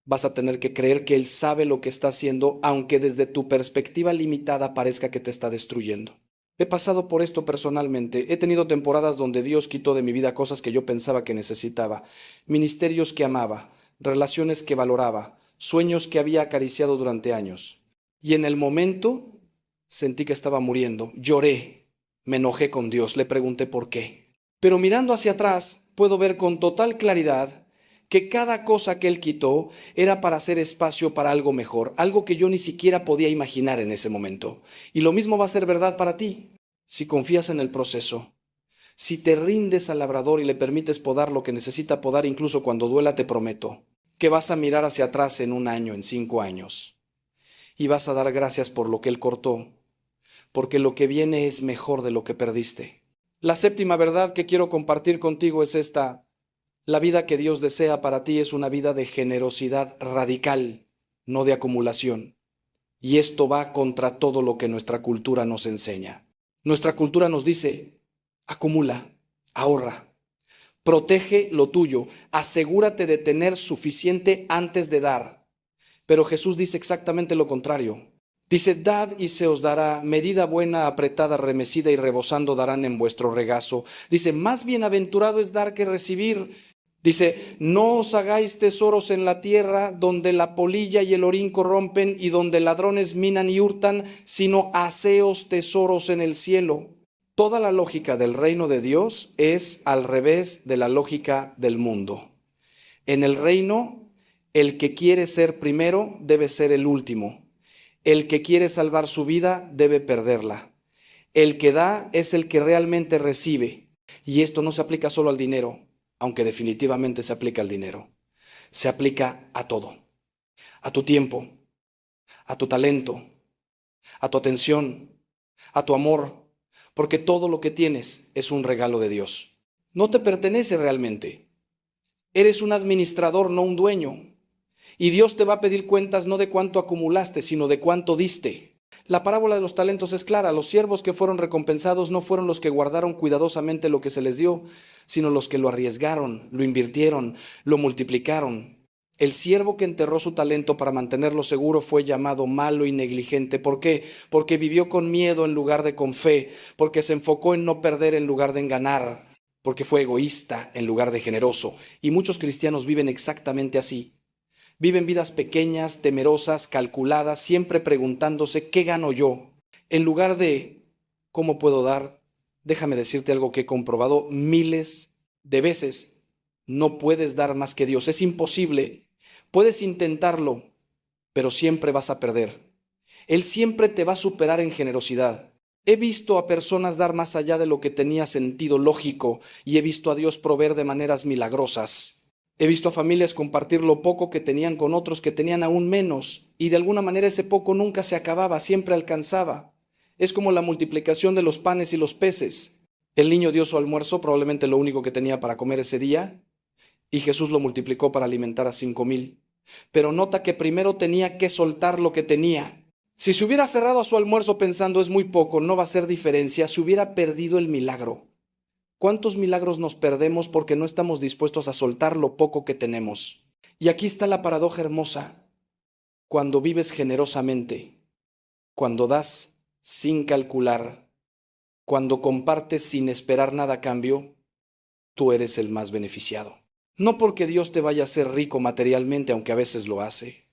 Vas a tener que creer que Él sabe lo que está haciendo, aunque desde tu perspectiva limitada parezca que te está destruyendo. He pasado por esto personalmente. He tenido temporadas donde Dios quitó de mi vida cosas que yo pensaba que necesitaba, ministerios que amaba, relaciones que valoraba, sueños que había acariciado durante años. Y en el momento sentí que estaba muriendo. Lloré, me enojé con Dios, le pregunté por qué. Pero mirando hacia atrás, puedo ver con total claridad que cada cosa que Él quitó era para hacer espacio para algo mejor, algo que yo ni siquiera podía imaginar en ese momento. Y lo mismo va a ser verdad para ti, si confías en el proceso. Si te rindes al labrador y le permites podar lo que necesita podar, incluso cuando duela, te prometo que vas a mirar hacia atrás en 1 año, en 5 años, y vas a dar gracias por lo que Él cortó, porque lo que viene es mejor de lo que perdiste. La séptima verdad que quiero compartir contigo es esta. La vida que Dios desea para ti es una vida de generosidad radical, no de acumulación. Y esto va contra todo lo que nuestra cultura nos enseña. Nuestra cultura nos dice, acumula, ahorra, protege lo tuyo, asegúrate de tener suficiente antes de dar. Pero Jesús dice exactamente lo contrario. Dice, dad y se os dará, medida buena, apretada, remecida y rebosando darán en vuestro regazo. Dice, más bienaventurado es dar que recibir. Dice, no os hagáis tesoros en la tierra donde la polilla y el orín corrompen y donde ladrones minan y hurtan, sino haceos tesoros en el cielo. Toda la lógica del reino de Dios es al revés de la lógica del mundo. En el reino, el que quiere ser primero debe ser el último. El que quiere salvar su vida debe perderla. El que da es el que realmente recibe. Y esto no se aplica solo al dinero, aunque definitivamente se aplica al dinero. Se aplica a todo. A tu tiempo, a tu talento, a tu atención, a tu amor, porque todo lo que tienes es un regalo de Dios. No te pertenece realmente. Eres un administrador, no un dueño. Y Dios te va a pedir cuentas no de cuánto acumulaste, sino de cuánto diste. La parábola de los talentos es clara. Los siervos que fueron recompensados no fueron los que guardaron cuidadosamente lo que se les dio, sino los que lo arriesgaron, lo invirtieron, lo multiplicaron. El siervo que enterró su talento para mantenerlo seguro fue llamado malo y negligente. ¿Por qué? Porque vivió con miedo en lugar de con fe, porque se enfocó en no perder en lugar de ganar, porque fue egoísta en lugar de generoso. Y muchos cristianos viven exactamente así. Viven vidas pequeñas, temerosas, calculadas, siempre preguntándose ¿qué gano yo? En lugar de ¿cómo puedo dar? Déjame decirte algo que he comprobado miles de veces. No puedes dar más que Dios, es imposible. Puedes intentarlo, pero siempre vas a perder. Él siempre te va a superar en generosidad. He visto a personas dar más allá de lo que tenía sentido lógico y he visto a Dios proveer de maneras milagrosas. He visto a familias compartir lo poco que tenían con otros que tenían aún menos, y de alguna manera ese poco nunca se acababa, siempre alcanzaba. Es como la multiplicación de los panes y los peces. El niño dio su almuerzo, probablemente lo único que tenía para comer ese día, y Jesús lo multiplicó para alimentar a 5,000. Pero nota que primero tenía que soltar lo que tenía. Si se hubiera aferrado a su almuerzo pensando es muy poco, no va a hacer diferencia, se hubiera perdido el milagro. ¿Cuántos milagros nos perdemos porque no estamos dispuestos a soltar lo poco que tenemos? Y aquí está la paradoja hermosa. Cuando vives generosamente, cuando das sin calcular, cuando compartes sin esperar nada a cambio, tú eres el más beneficiado. No porque Dios te vaya a hacer rico materialmente, aunque a veces lo hace,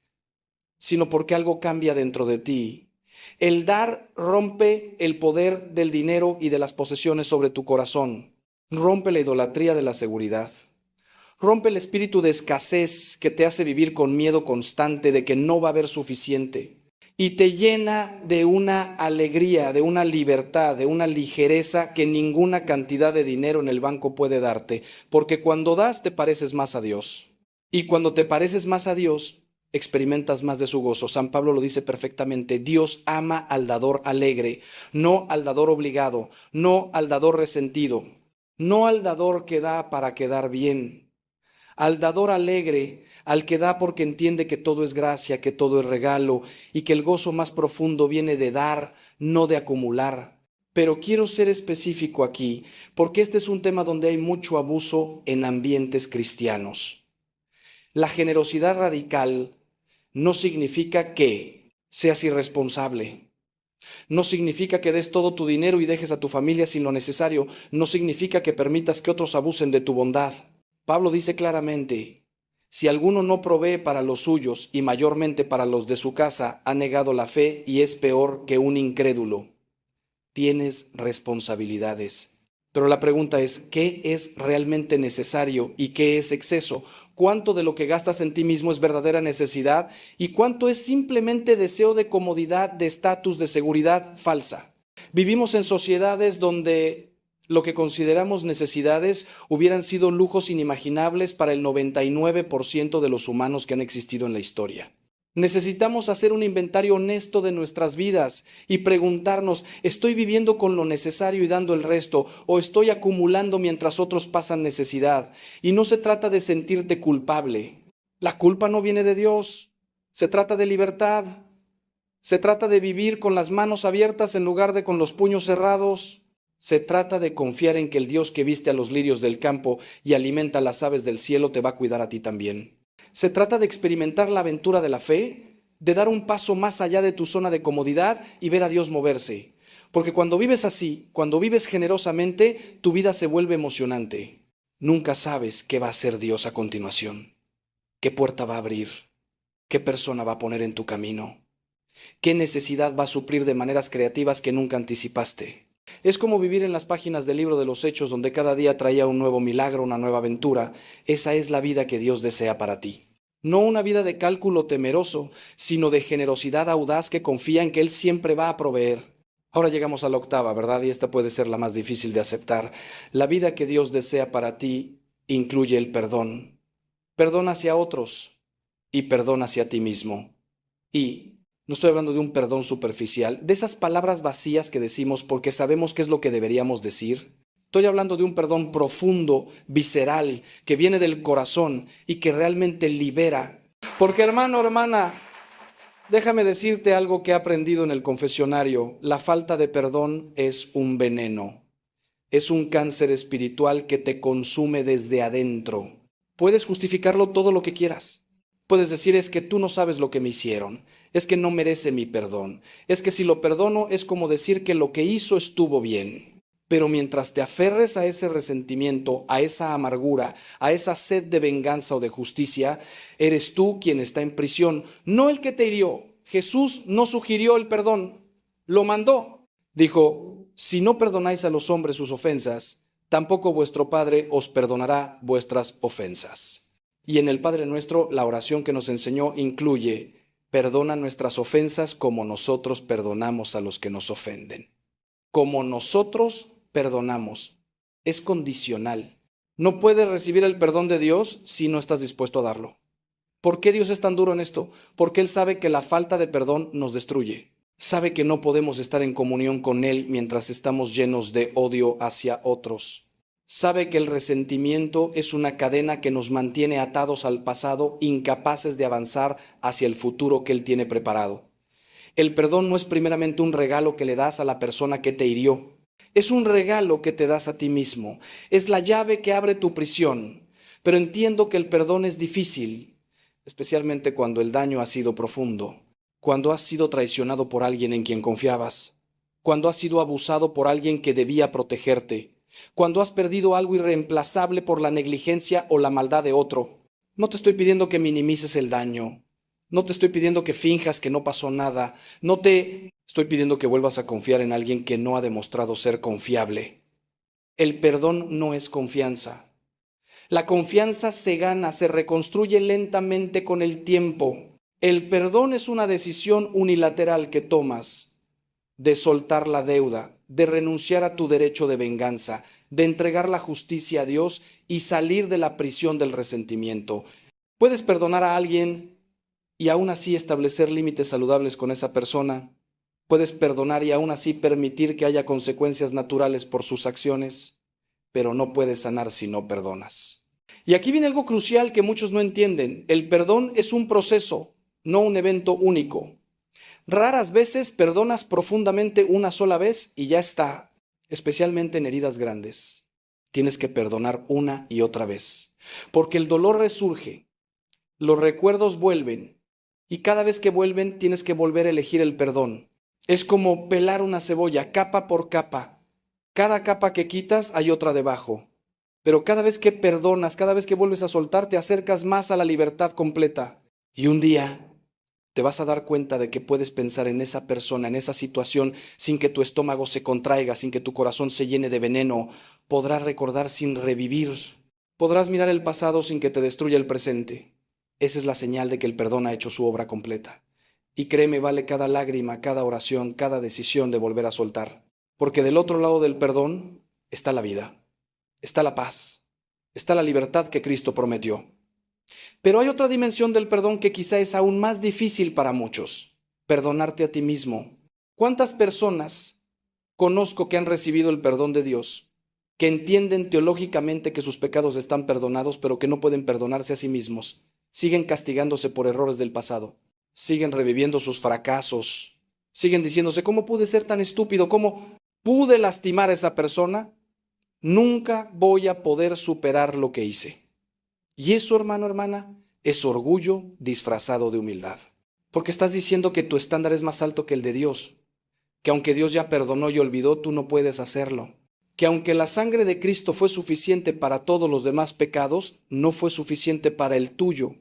sino porque algo cambia dentro de ti. El dar rompe el poder del dinero y de las posesiones sobre tu corazón. Rompe la idolatría de la seguridad. Rompe el espíritu de escasez que te hace vivir con miedo constante de que no va a haber suficiente. Y te llena de una alegría, de una libertad, de una ligereza que ninguna cantidad de dinero en el banco puede darte. Porque cuando das te pareces más a Dios. Y cuando te pareces más a Dios, experimentas más de su gozo. San Pablo lo dice perfectamente: Dios ama al dador alegre, no al dador obligado, no al dador resentido, no al dador que da para quedar bien, al dador alegre, al que da porque entiende que todo es gracia, que todo es regalo y que el gozo más profundo viene de dar, no de acumular. Pero quiero ser específico aquí, porque este es un tema donde hay mucho abuso en ambientes cristianos. La generosidad radical no significa que seas irresponsable. No significa que des todo tu dinero y dejes a tu familia sin lo necesario. No significa que permitas que otros abusen de tu bondad. Pablo dice claramente: si alguno no provee para los suyos y mayormente para los de su casa, ha negado la fe y es peor que un incrédulo. Tienes responsabilidades. Pero la pregunta es: ¿qué es realmente necesario y qué es exceso? ¿Cuánto de lo que gastas en ti mismo es verdadera necesidad y cuánto es simplemente deseo de comodidad, de estatus, de seguridad falsa? Vivimos en sociedades donde lo que consideramos necesidades hubieran sido lujos inimaginables para el 99% de los humanos que han existido en la historia. Necesitamos hacer un inventario honesto de nuestras vidas y preguntarnos: ¿estoy viviendo con lo necesario y dando el resto, o estoy acumulando mientras otros pasan necesidad? Y no se trata de sentirte culpable. La culpa no viene de Dios. Se trata de libertad. Se trata de vivir con las manos abiertas en lugar de con los puños cerrados. Se trata de confiar en que el Dios que viste a los lirios del campo y alimenta a las aves del cielo te va a cuidar a ti también. Se trata de experimentar la aventura de la fe, de dar un paso más allá de tu zona de comodidad y ver a Dios moverse. Porque cuando vives así, cuando vives generosamente, tu vida se vuelve emocionante. Nunca sabes qué va a hacer Dios a continuación, qué puerta va a abrir, qué persona va a poner en tu camino, qué necesidad va a suplir de maneras creativas que nunca anticipaste. Es como vivir en las páginas del libro de los Hechos, donde cada día traía un nuevo milagro, una nueva aventura. Esa es la vida que Dios desea para ti. No una vida de cálculo temeroso, sino de generosidad audaz que confía en que Él siempre va a proveer. Ahora llegamos a la octava, ¿verdad? Y esta puede ser la más difícil de aceptar. La vida que Dios desea para ti incluye el perdón. Perdón hacia otros y perdón hacia ti mismo. Y no estoy hablando de un perdón superficial, de esas palabras vacías que decimos porque sabemos qué es lo que deberíamos decir. Estoy hablando de un perdón profundo, visceral, que viene del corazón y que realmente libera. Porque hermano, hermana, déjame decirte algo que he aprendido en el confesionario. La falta de perdón es un veneno. Es un cáncer espiritual que te consume desde adentro. Puedes justificarlo todo lo que quieras. Puedes decir: es que tú no sabes lo que me hicieron, es que no merece mi perdón, es que si lo perdono es como decir que lo que hizo estuvo bien. Pero mientras te aferres a ese resentimiento, a esa amargura, a esa sed de venganza o de justicia, eres tú quien está en prisión, no el que te hirió. Jesús no sugirió el perdón, lo mandó. Dijo: si no perdonáis a los hombres sus ofensas, tampoco vuestro Padre os perdonará vuestras ofensas. Y en el Padre Nuestro, la oración que nos enseñó incluye: perdona nuestras ofensas como nosotros perdonamos a los que nos ofenden. Como nosotros perdonamos. Es condicional. No puedes recibir el perdón de Dios si no estás dispuesto a darlo. ¿Por qué Dios es tan duro en esto? Porque Él sabe que la falta de perdón nos destruye. Sabe que no podemos estar en comunión con Él mientras estamos llenos de odio hacia otros. Sabe que el resentimiento es una cadena que nos mantiene atados al pasado, incapaces de avanzar hacia el futuro que Él tiene preparado. El perdón no es primeramente un regalo que le das a la persona que te hirió. Es un regalo que te das a ti mismo. Es la llave que abre tu prisión. Pero entiendo que el perdón es difícil. especialmente cuando el daño ha sido profundo, cuando has sido traicionado por alguien en quien confiabas, cuando has sido abusado por alguien que debía protegerte, cuando has perdido algo irreemplazable por la negligencia o la maldad de otro. No te estoy pidiendo que minimices el daño, no te estoy pidiendo que finjas que no pasó nada, no te estoy pidiendo que vuelvas a confiar en alguien que no ha demostrado ser confiable. El perdón no es confianza. La confianza se gana, se reconstruye lentamente con el tiempo. El perdón es una decisión unilateral que tomas de soltar la deuda, de renunciar a tu derecho de venganza, de entregar la justicia a Dios y salir de la prisión del resentimiento. Puedes perdonar a alguien y aún así establecer límites saludables con esa persona. Puedes perdonar y aún así permitir que haya consecuencias naturales por sus acciones, pero no puedes sanar si no perdonas. Y aquí viene algo crucial que muchos no entienden. El perdón es un proceso, no un evento único. Raras veces perdonas profundamente una sola vez y ya está, especialmente en heridas grandes. Tienes que perdonar una y otra vez, porque el dolor resurge, los recuerdos vuelven, y cada vez que vuelven tienes que volver a elegir el perdón. Es como pelar una cebolla, capa por capa. Cada capa que quitas hay otra debajo. Pero cada vez que perdonas, cada vez que vuelves a soltar, te acercas más a la libertad completa. Y un día te vas a dar cuenta de que puedes pensar en esa persona, en esa situación, sin que tu estómago se contraiga, sin que tu corazón se llene de veneno. Podrás recordar sin revivir. Podrás mirar el pasado sin que te destruya el presente. Esa es la señal de que el perdón ha hecho su obra completa. Y créeme, vale cada lágrima, cada oración, cada decisión de volver a soltar. Porque del otro lado del perdón está la vida, está la paz, está la libertad que Cristo prometió. Pero hay otra dimensión del perdón que quizá es aún más difícil para muchos: perdonarte a ti mismo. ¿Cuántas personas conozco que han recibido el perdón de Dios, que entienden teológicamente que sus pecados están perdonados, pero que no pueden perdonarse a sí mismos? Siguen castigándose por errores del pasado, siguen reviviendo sus fracasos, siguen diciéndose: ¿cómo pude ser tan estúpido? ¿Cómo pude lastimar a esa persona? Nunca voy a poder superar lo que hice. Y eso, hermano, hermana, es orgullo disfrazado de humildad. Porque estás diciendo que tu estándar es más alto que el de Dios, que aunque Dios ya perdonó y olvidó, tú no puedes hacerlo. Que aunque la sangre de Cristo fue suficiente para todos los demás pecados, no fue suficiente para el tuyo.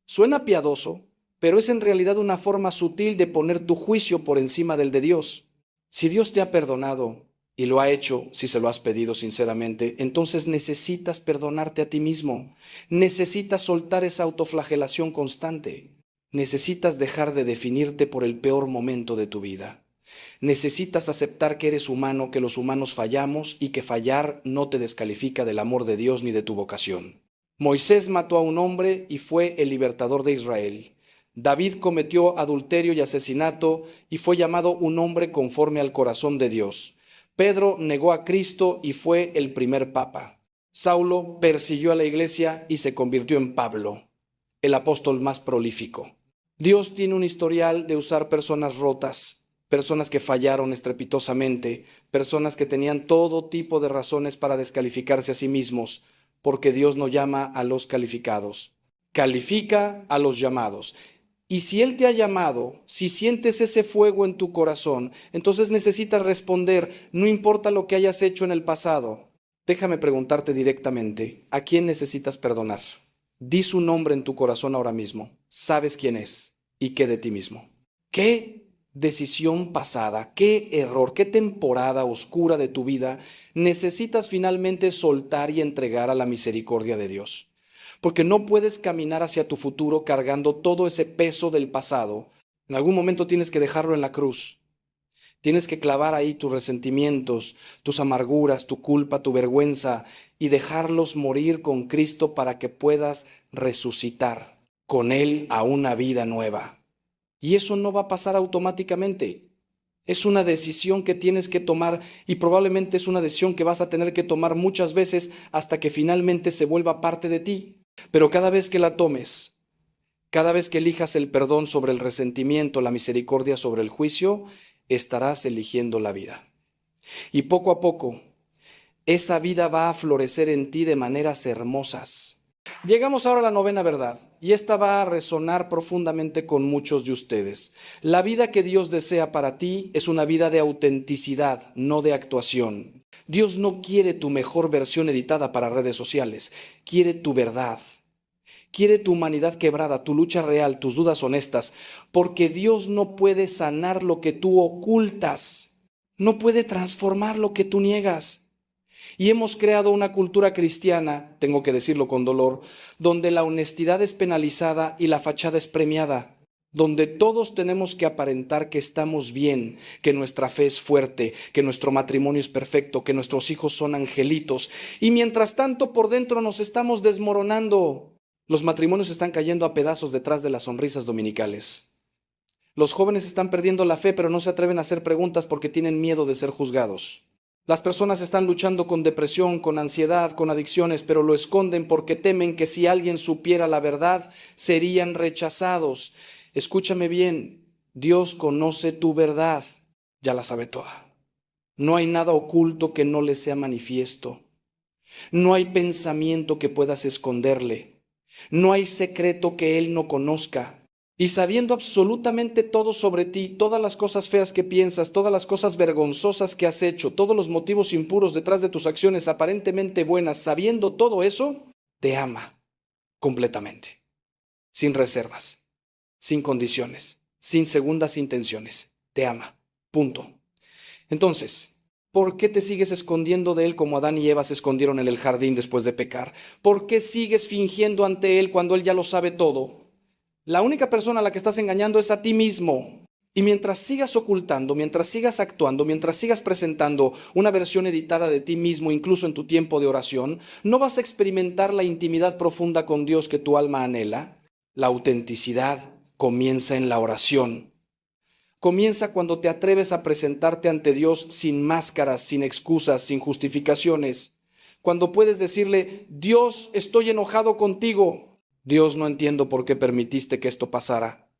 Suena piadoso, pero es en realidad una forma sutil de poner tu juicio por encima del de Dios. Si Dios te ha perdonado, y lo ha hecho si se lo has pedido sinceramente, entonces necesitas perdonarte a ti mismo. Necesitas soltar esa autoflagelación constante. Necesitas dejar de definirte por el peor momento de tu vida. Necesitas aceptar que eres humano, que los humanos fallamos y que fallar no te descalifica del amor de Dios ni de tu vocación. Moisés mató a un hombre y fue el libertador de Israel. David cometió adulterio y asesinato y fue llamado un hombre conforme al corazón de Dios. Pedro negó a Cristo y fue el primer papa. Saulo persiguió a la iglesia y se convirtió en Pablo, el apóstol más prolífico. Dios tiene un historial de usar personas rotas, personas que fallaron estrepitosamente, personas que tenían todo tipo de razones para descalificarse a sí mismos, porque Dios no llama a los calificados, califica a los llamados. Y si Él te ha llamado, si sientes ese fuego en tu corazón, entonces necesitas responder, no importa lo que hayas hecho en el pasado. Déjame preguntarte directamente, ¿a quién necesitas perdonar? Di su nombre en tu corazón ahora mismo. Sabes quién es y qué de ti mismo. ¿Qué decisión pasada, qué error, qué temporada oscura de tu vida necesitas finalmente soltar y entregar a la misericordia de Dios? Porque no puedes caminar hacia tu futuro cargando todo ese peso del pasado. En algún momento tienes que dejarlo en la cruz. Tienes que clavar ahí tus resentimientos, tus amarguras, tu culpa, tu vergüenza y dejarlos morir con Cristo para que puedas resucitar con Él a una vida nueva. Y eso no va a pasar automáticamente. Es una decisión que tienes que tomar y probablemente es una decisión que vas a tener que tomar muchas veces hasta que finalmente se vuelva parte de ti. Pero cada vez que la tomes, cada vez que elijas el perdón sobre el resentimiento, la misericordia sobre el juicio, estarás eligiendo la vida. Y poco a poco, esa vida va a florecer en ti de maneras hermosas. Llegamos ahora a la novena verdad. y esta va a resonar profundamente con muchos de ustedes. La vida que Dios desea para ti es una vida de autenticidad, no de actuación. Dios no quiere tu mejor versión editada para redes sociales, quiere tu verdad. Quiere tu humanidad quebrada, tu lucha real, tus dudas honestas, porque Dios no puede sanar lo que tú ocultas, no puede transformar lo que tú niegas. Y hemos creado una cultura cristiana, tengo que decirlo con dolor, donde la honestidad es penalizada y la fachada es premiada, donde todos tenemos que aparentar que estamos bien, que nuestra fe es fuerte, que nuestro matrimonio es perfecto, que nuestros hijos son angelitos, y mientras tanto por dentro nos estamos desmoronando. Los matrimonios están cayendo a pedazos detrás de las sonrisas dominicales. Los jóvenes están perdiendo la fe, pero no se atreven a hacer preguntas porque tienen miedo de ser juzgados. Las personas están luchando con depresión, con ansiedad, con adicciones, pero lo esconden porque temen que si alguien supiera la verdad, serían rechazados. Escúchame bien, Dios conoce tu verdad, ya la sabe toda. No hay nada oculto que no le sea manifiesto. No hay pensamiento que puedas esconderle. No hay secreto que Él no conozca. Y sabiendo absolutamente todo sobre ti, todas las cosas feas que piensas, todas las cosas vergonzosas que has hecho, todos los motivos impuros detrás de tus acciones aparentemente buenas, sabiendo todo eso, te ama completamente, sin reservas, sin condiciones, sin segundas intenciones. Te ama. Punto. Entonces, ¿por qué te sigues escondiendo de Él como Adán y Eva se escondieron en el jardín después de pecar? ¿Por qué sigues fingiendo ante Él cuando Él ya lo sabe todo? La única persona a la que estás engañando es a ti mismo. Y mientras sigas ocultando, mientras sigas actuando, mientras sigas presentando una versión editada de ti mismo, incluso en tu tiempo de oración, no vas a experimentar la intimidad profunda con Dios que tu alma anhela. La autenticidad comienza en la oración. Comienza cuando te atreves a presentarte ante Dios sin máscaras, sin excusas, sin justificaciones. Cuando puedes decirle, Dios, estoy enojado contigo. Dios, no entiendo por qué permitiste que esto pasara.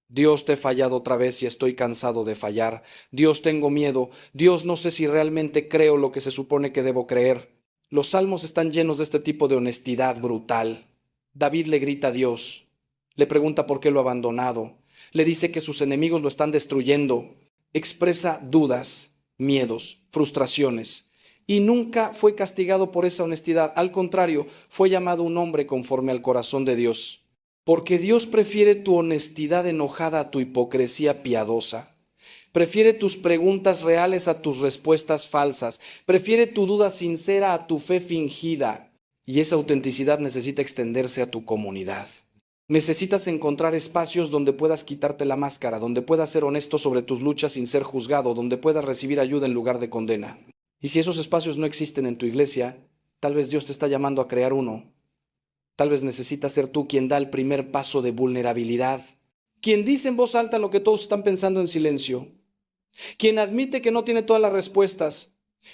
Dios, te he fallado otra vez y estoy cansado de fallar. Dios, tengo miedo. Dios, no sé si realmente creo lo que se supone que debo creer. Los salmos están llenos de este tipo de honestidad brutal. David le grita a Dios. Le pregunta por qué lo ha abandonado. Le dice que sus enemigos lo están destruyendo. Expresa dudas, miedos, frustraciones. Y nunca fue castigado por esa honestidad. Al contrario, fue llamado un hombre conforme al corazón de Dios. Porque Dios prefiere tu honestidad enojada a tu hipocresía piadosa. Prefiere tus preguntas reales a tus respuestas falsas. Prefiere tu duda sincera a tu fe fingida. Y esa autenticidad necesita extenderse a tu comunidad. Necesitas encontrar espacios donde puedas quitarte la máscara, donde puedas ser honesto sobre tus luchas sin ser juzgado, donde puedas recibir ayuda en lugar de condena. Y si esos espacios no existen en tu iglesia, tal vez Dios te está llamando a crear uno. Tal vez necesitas ser tú quien da el primer paso de vulnerabilidad, quien dice en voz alta lo que todos están pensando en silencio, quien admite que no tiene todas las respuestas,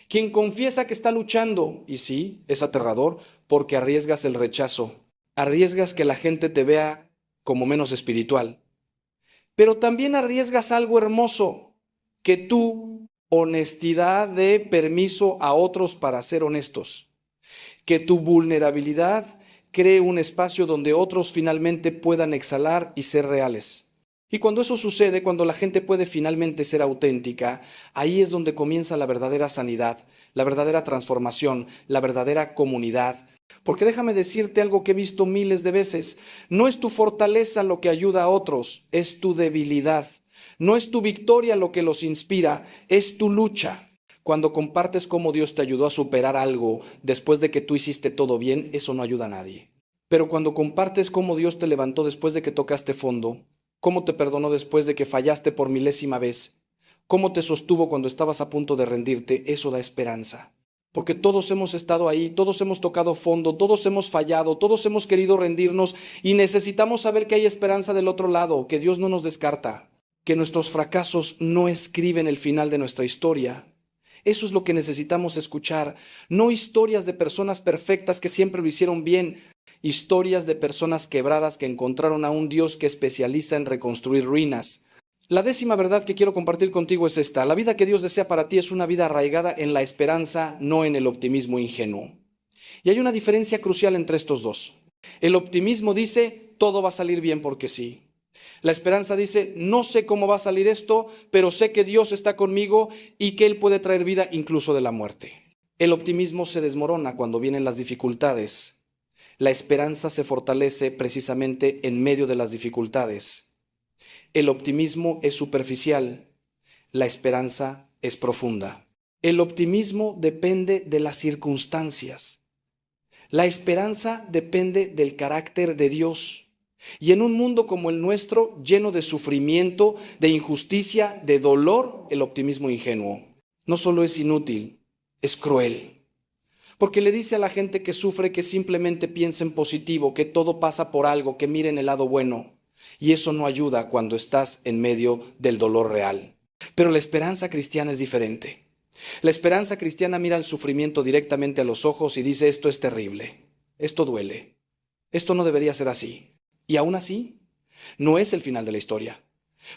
quien confiesa que está luchando. Y sí, es aterrador porque arriesgas el rechazo, arriesgas que la gente te vea como menos espiritual, pero también arriesgas algo hermoso, que tu honestidad dé permiso a otros para ser honestos, que tu vulnerabilidad cree un espacio donde otros finalmente puedan exhalar y ser reales. Y cuando eso sucede, cuando la gente puede finalmente ser auténtica, ahí es donde comienza la verdadera sanidad, la verdadera transformación, la verdadera comunidad. Porque déjame decirte algo que he visto miles de veces. No es tu fortaleza lo que ayuda a otros, es tu debilidad. No es tu victoria lo que los inspira, es tu lucha. Cuando compartes cómo Dios te ayudó a superar algo después de que tú hiciste todo bien, eso no ayuda a nadie. Pero cuando compartes cómo Dios te levantó después de que tocaste fondo, cómo te perdonó después de que fallaste por milésima vez, cómo te sostuvo cuando estabas a punto de rendirte, eso da esperanza. Porque todos hemos estado ahí, todos hemos tocado fondo, todos hemos fallado, todos hemos querido rendirnos y necesitamos saber que hay esperanza del otro lado, que Dios no nos descarta, que nuestros fracasos no escriben el final de nuestra historia. Eso es lo que necesitamos escuchar, no historias de personas perfectas que siempre lo hicieron bien, historias de personas quebradas que encontraron a un Dios que especializa en reconstruir ruinas. La 10ª verdad que quiero compartir contigo es esta: la vida que Dios desea para ti es una vida arraigada en la esperanza, no en el optimismo ingenuo. Y hay una diferencia crucial entre estos dos. El optimismo dice, todo va a salir bien porque sí. La esperanza dice, no sé cómo va a salir esto, pero sé que Dios está conmigo y que Él puede traer vida incluso de la muerte. El optimismo se desmorona cuando vienen las dificultades. La esperanza se fortalece precisamente en medio de las dificultades. El optimismo es superficial, la esperanza es profunda. El optimismo depende de las circunstancias. La esperanza depende del carácter de Dios. Y en un mundo como el nuestro, lleno de sufrimiento, de injusticia, de dolor, el optimismo ingenuo no solo es inútil, es cruel. Porque le dice a la gente que sufre que simplemente piense en positivo, que todo pasa por algo, que miren el lado bueno. Y eso no ayuda cuando estás en medio del dolor real. Pero la esperanza cristiana es diferente. La esperanza cristiana mira el sufrimiento directamente a los ojos y dice, esto es terrible, esto duele, esto no debería ser así. Y aún así, no es el final de la historia,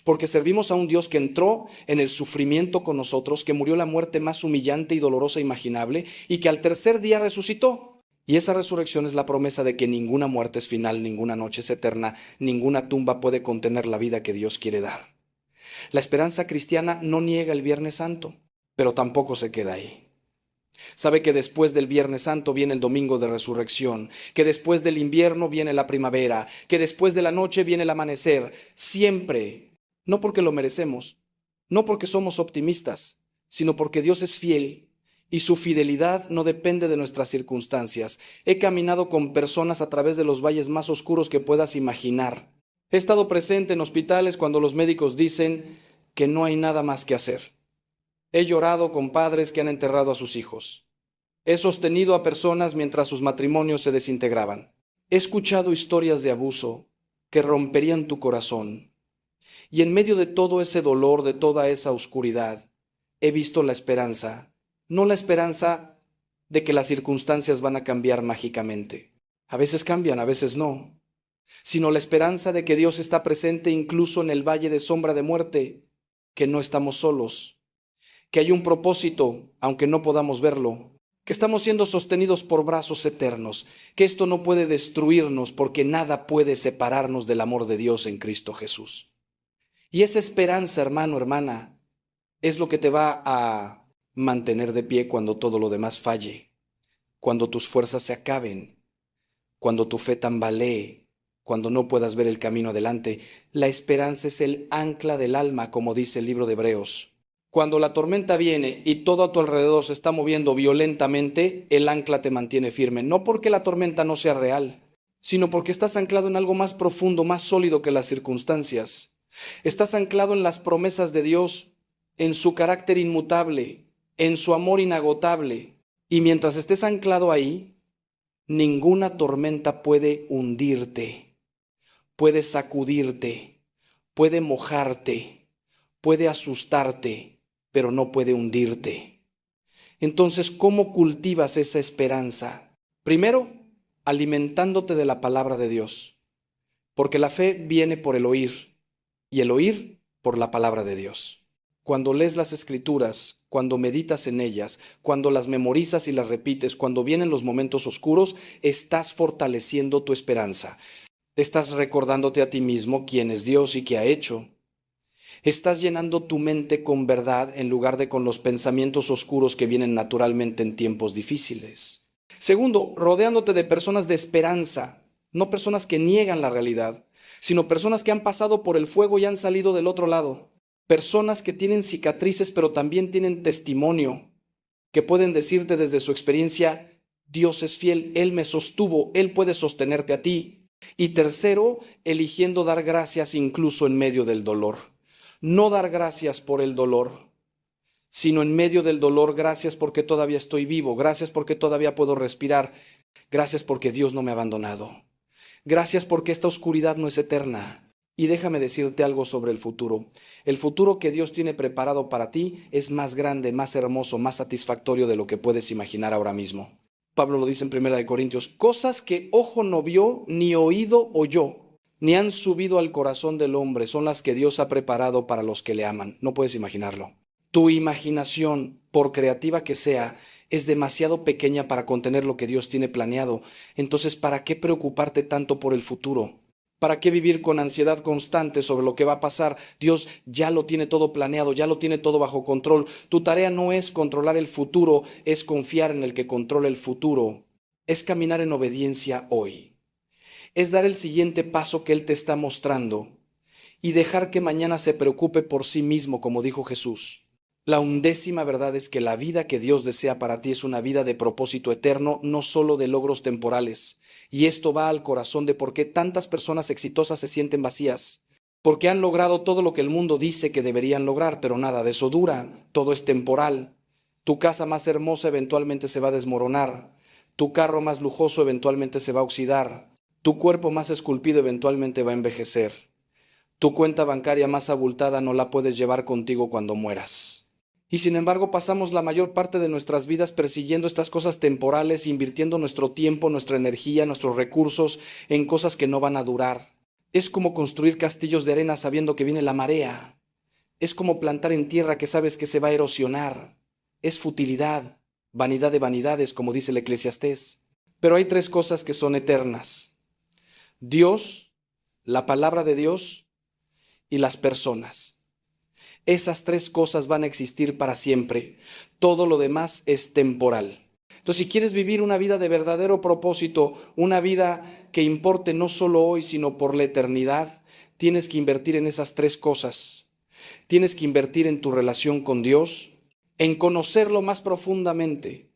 porque servimos a un Dios que entró en el sufrimiento con nosotros, que murió la muerte más humillante y dolorosa imaginable, y que al tercer día resucitó. Y esa resurrección es la promesa de que ninguna muerte es final, ninguna noche es eterna, ninguna tumba puede contener la vida que Dios quiere dar. La esperanza cristiana no niega el Viernes Santo, pero tampoco se queda ahí. Sabe que después del Viernes Santo viene el domingo de resurrección, que después del invierno viene la primavera, que después de la noche viene el amanecer, siempre, no porque lo merecemos, no porque somos optimistas, sino porque Dios es fiel y su fidelidad no depende de nuestras circunstancias. He caminado con personas a través de los valles más oscuros que puedas imaginar. He estado presente en hospitales cuando los médicos dicen que no hay nada más que hacer. He llorado con padres que han enterrado a sus hijos. He sostenido a personas mientras sus matrimonios se desintegraban. He escuchado historias de abuso que romperían tu corazón. Y en medio de todo ese dolor, de toda esa oscuridad, he visto la esperanza. No la esperanza de que las circunstancias van a cambiar mágicamente. A veces cambian, a veces no. Sino la esperanza de que Dios está presente incluso en el valle de sombra de muerte, que no estamos solos, que hay un propósito, aunque no podamos verlo, que estamos siendo sostenidos por brazos eternos, que esto no puede destruirnos porque nada puede separarnos del amor de Dios en Cristo Jesús. Y esa esperanza, hermano, hermana, es lo que te va a mantener de pie cuando todo lo demás falle, cuando tus fuerzas se acaben, cuando tu fe tambalee, cuando no puedas ver el camino adelante. La esperanza es el ancla del alma, como dice el libro de Hebreos. Cuando la tormenta viene y todo a tu alrededor se está moviendo violentamente, el ancla te mantiene firme. No porque la tormenta no sea real, sino porque estás anclado en algo más profundo, más sólido que las circunstancias. Estás anclado en las promesas de Dios, en su carácter inmutable, en su amor inagotable. Y mientras estés anclado ahí, ninguna tormenta puede hundirte, puede sacudirte, puede mojarte, puede asustarte, pero no puede hundirte. Entonces, ¿cómo cultivas esa esperanza? Primero, alimentándote de la palabra de Dios, porque la fe viene por el oír y el oír por la palabra de Dios. Cuando lees las Escrituras, cuando meditas en ellas, cuando las memorizas y las repites, cuando vienen los momentos oscuros, estás fortaleciendo tu esperanza. Estás recordándote a ti mismo quién es Dios y qué ha hecho. Estás llenando tu mente con verdad en lugar de con los pensamientos oscuros que vienen naturalmente en tiempos difíciles. Segundo, rodeándote de personas de esperanza, no personas que niegan la realidad, sino personas que han pasado por el fuego y han salido del otro lado. Personas que tienen cicatrices pero también tienen testimonio, que pueden decirte desde su experiencia, Dios es fiel, Él me sostuvo, Él puede sostenerte a ti. Y tercero, eligiendo dar gracias incluso en medio del dolor. No dar gracias por el dolor, sino en medio del dolor, gracias porque todavía estoy vivo, gracias porque todavía puedo respirar, gracias porque Dios no me ha abandonado, gracias porque esta oscuridad no es eterna. Y déjame decirte algo sobre el futuro. El futuro que Dios tiene preparado para ti es más grande, más hermoso, más satisfactorio de lo que puedes imaginar ahora mismo. Pablo lo dice en 1 Corintios, cosas que ojo no vio, ni oído oyó, ni han subido al corazón del hombre, son las que Dios ha preparado para los que le aman. No puedes imaginarlo. Tu imaginación, por creativa que sea, es demasiado pequeña para contener lo que Dios tiene planeado. Entonces, ¿para qué preocuparte tanto por el futuro? ¿Para qué vivir con ansiedad constante sobre lo que va a pasar? Dios ya lo tiene todo planeado, ya lo tiene todo bajo control. Tu tarea no es controlar el futuro, es confiar en el que controla el futuro. Es caminar en obediencia hoy. Es dar el siguiente paso que Él te está mostrando y dejar que mañana se preocupe por sí mismo, como dijo Jesús. La undécima verdad es que la vida que Dios desea para ti es una vida de propósito eterno, no solo de logros temporales. Y esto va al corazón de por qué tantas personas exitosas se sienten vacías. Porque han logrado todo lo que el mundo dice que deberían lograr, pero nada de eso dura. Todo es temporal. Tu casa más hermosa eventualmente se va a desmoronar. Tu carro más lujoso eventualmente se va a oxidar. Tu cuerpo más esculpido eventualmente va a envejecer. Tu cuenta bancaria más abultada no la puedes llevar contigo cuando mueras. Y sin embargo pasamos la mayor parte de nuestras vidas persiguiendo estas cosas temporales, invirtiendo nuestro tiempo, nuestra energía, nuestros recursos en cosas que no van a durar. Es como construir castillos de arena sabiendo que viene la marea. Es como plantar en tierra que sabes que se va a erosionar. Es futilidad, vanidad de vanidades, como dice el Eclesiastés. Pero hay tres cosas que son eternas: Dios, la palabra de Dios y las personas. Esas tres cosas van a existir para siempre. Todo lo demás es temporal. Entonces, si quieres vivir una vida de verdadero propósito, una vida que importe no solo hoy, sino por la eternidad, tienes que invertir en esas tres cosas. Tienes que invertir en tu relación con Dios, en conocerlo más profundamente,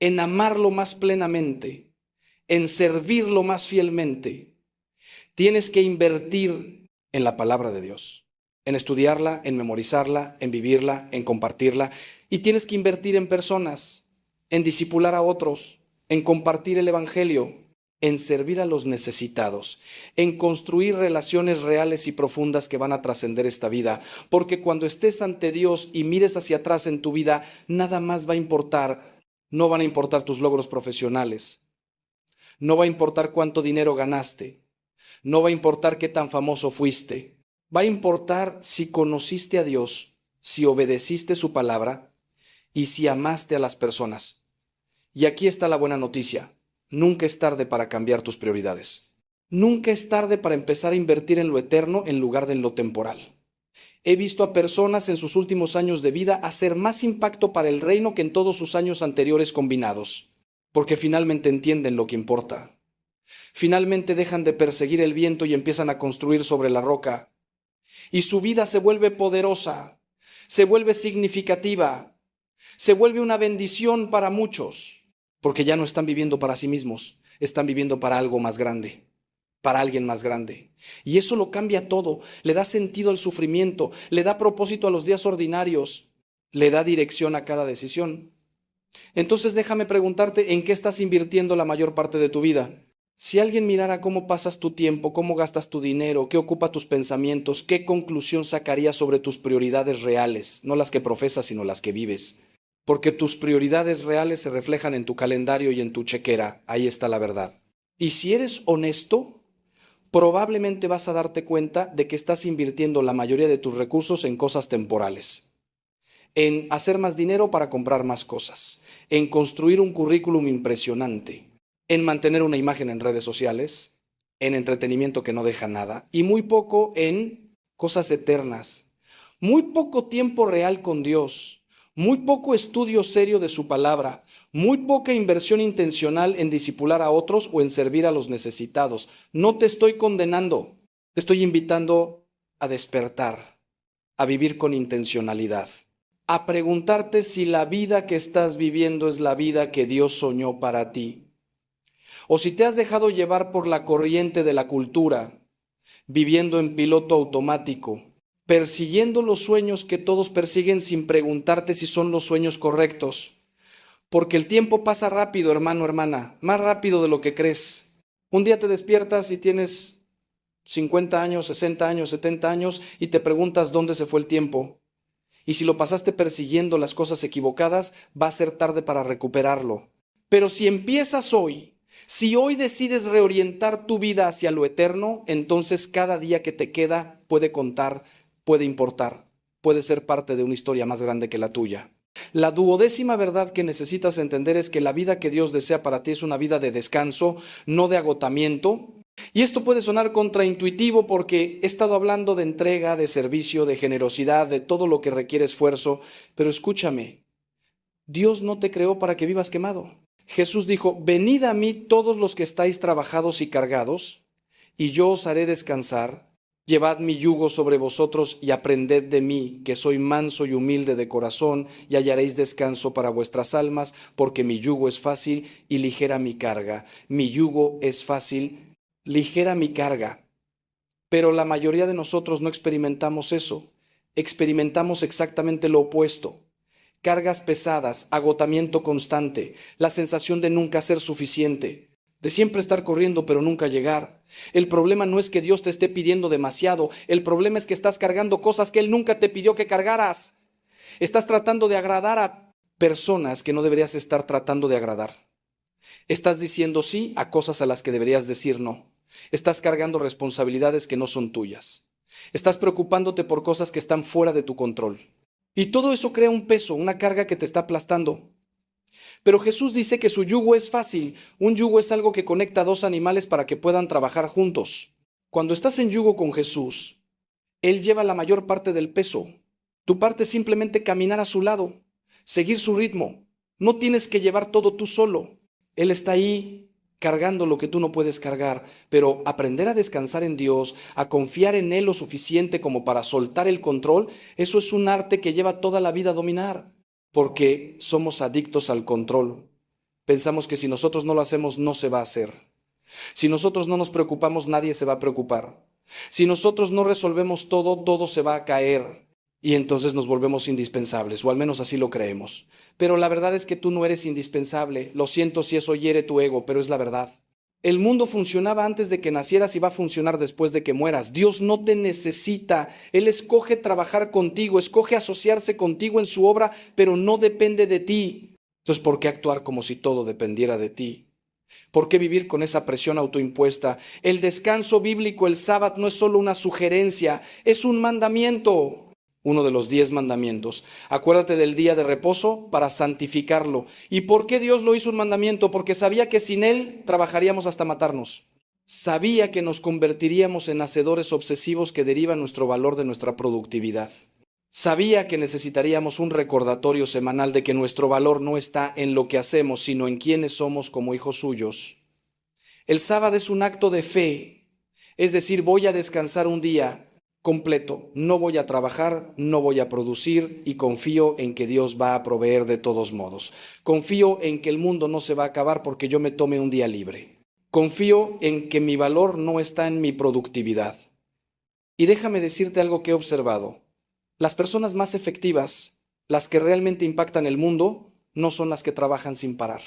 en amarlo más plenamente, en servirlo más fielmente. Tienes que invertir en la palabra de Dios, en estudiarla, en memorizarla, en vivirla, en compartirla. Y tienes que invertir en personas, en discipular a otros, en compartir el evangelio, en servir a los necesitados, en construir relaciones reales y profundas que van a trascender esta vida. Porque cuando estés ante Dios y mires hacia atrás en tu vida, nada más va a importar. No van a importar tus logros profesionales. No va a importar cuánto dinero ganaste. No va a importar qué tan famoso fuiste. Va a importar si conociste a Dios, si obedeciste su palabra y si amaste a las personas. Y aquí está la buena noticia: nunca es tarde para cambiar tus prioridades. Nunca es tarde para empezar a invertir en lo eterno en lugar de en lo temporal. He visto a personas en sus últimos años de vida hacer más impacto para el reino que en todos sus años anteriores combinados, porque finalmente entienden lo que importa. Finalmente dejan de perseguir el viento y empiezan a construir sobre la roca. Y su vida se vuelve poderosa, se vuelve significativa, se vuelve una bendición para muchos, porque ya no están viviendo para sí mismos, están viviendo para algo más grande, para alguien más grande. Y eso lo cambia todo, le da sentido al sufrimiento, le da propósito a los días ordinarios, le da dirección a cada decisión. Entonces déjame preguntarte, ¿en qué estás invirtiendo la mayor parte de tu vida? Si alguien mirara cómo pasas tu tiempo, cómo gastas tu dinero, qué ocupa tus pensamientos, ¿qué conclusión sacarías sobre tus prioridades reales? No las que profesas, sino las que vives. Porque tus prioridades reales se reflejan en tu calendario y en tu chequera. Ahí está la verdad. Y si eres honesto, probablemente vas a darte cuenta de que estás invirtiendo la mayoría de tus recursos en cosas temporales. En hacer más dinero para comprar más cosas. En construir un currículum impresionante. En mantener una imagen en redes sociales, en entretenimiento que no deja nada, y muy poco en cosas eternas. Muy poco tiempo real con Dios, muy poco estudio serio de su palabra, muy poca inversión intencional en discipular a otros o en servir a los necesitados. No te estoy condenando, te estoy invitando a despertar, a vivir con intencionalidad, a preguntarte si la vida que estás viviendo es la vida que Dios soñó para ti. O si te has dejado llevar por la corriente de la cultura, viviendo en piloto automático, persiguiendo los sueños que todos persiguen sin preguntarte si son los sueños correctos. Porque el tiempo pasa rápido, hermano, hermana, más rápido de lo que crees. Un día te despiertas y tienes 50 años, 60 años, 70 años y te preguntas dónde se fue el tiempo. Y si lo pasaste persiguiendo las cosas equivocadas, va a ser tarde para recuperarlo. Pero si empiezas hoy, si hoy decides reorientar tu vida hacia lo eterno, entonces cada día que te queda puede contar, puede importar, puede ser parte de una historia más grande que la tuya. La duodécima verdad que necesitas entender es que la vida que Dios desea para ti es una vida de descanso, no de agotamiento. Y esto puede sonar contraintuitivo porque he estado hablando de entrega, de servicio, de generosidad, de todo lo que requiere esfuerzo, pero escúchame, Dios no te creó para que vivas quemado. Jesús dijo, venid a mí todos los que estáis trabajados y cargados, y yo os haré descansar. Llevad mi yugo sobre vosotros y aprended de mí, que soy manso y humilde de corazón, y hallaréis descanso para vuestras almas, porque mi yugo es fácil y ligera mi carga. Mi yugo es fácil, ligera mi carga. Pero la mayoría de nosotros no experimentamos eso. Experimentamos exactamente lo opuesto. Cargas pesadas, agotamiento constante, la sensación de nunca ser suficiente, de siempre estar corriendo pero nunca llegar. El problema no es que Dios te esté pidiendo demasiado, el problema es que estás cargando cosas que Él nunca te pidió que cargaras. Estás tratando de agradar a personas que no deberías estar tratando de agradar. Estás diciendo sí a cosas a las que deberías decir no. Estás cargando responsabilidades que no son tuyas. Estás preocupándote por cosas que están fuera de tu control. Y todo eso crea un peso, una carga que te está aplastando. Pero Jesús dice que su yugo es fácil. Un yugo es algo que conecta a dos animales para que puedan trabajar juntos. Cuando estás en yugo con Jesús, Él lleva la mayor parte del peso. Tu parte es simplemente caminar a su lado, seguir su ritmo. No tienes que llevar todo tú solo. Él está ahí cargando lo que tú no puedes cargar, pero aprender a descansar en Dios, a confiar en Él lo suficiente como para soltar el control, eso es un arte que lleva toda la vida a dominar, porque somos adictos al control. Pensamos que si nosotros no lo hacemos, no se va a hacer. Si nosotros no nos preocupamos, nadie se va a preocupar. Si nosotros no resolvemos todo, todo se va a caer. Y entonces nos volvemos indispensables, o al menos así lo creemos. Pero la verdad es que tú no eres indispensable. Lo siento si eso hiere tu ego, pero es la verdad. El mundo funcionaba antes de que nacieras y va a funcionar después de que mueras. Dios no te necesita. Él escoge trabajar contigo, escoge asociarse contigo en su obra, pero no depende de ti. Entonces, ¿por qué actuar como si todo dependiera de ti? ¿Por qué vivir con esa presión autoimpuesta? El descanso bíblico, el sábado, no es solo una sugerencia, es un mandamiento. Uno de los 10 mandamientos. Acuérdate del día de reposo para santificarlo. ¿Y por qué Dios lo hizo un mandamiento? Porque sabía que sin Él trabajaríamos hasta matarnos. Sabía que nos convertiríamos en hacedores obsesivos que derivan nuestro valor de nuestra productividad. Sabía que necesitaríamos un recordatorio semanal de que nuestro valor no está en lo que hacemos, sino en quiénes somos como hijos suyos. El sábado es un acto de fe, es decir, voy a descansar un día completo, no voy a trabajar, no voy a producir y confío en que Dios va a proveer de todos modos. Confío en que el mundo no se va a acabar porque yo me tome un día libre. Confío en que mi valor no está en mi productividad. Y déjame decirte algo que he observado. Las personas más efectivas, las que realmente impactan el mundo, no son las que trabajan sin parar.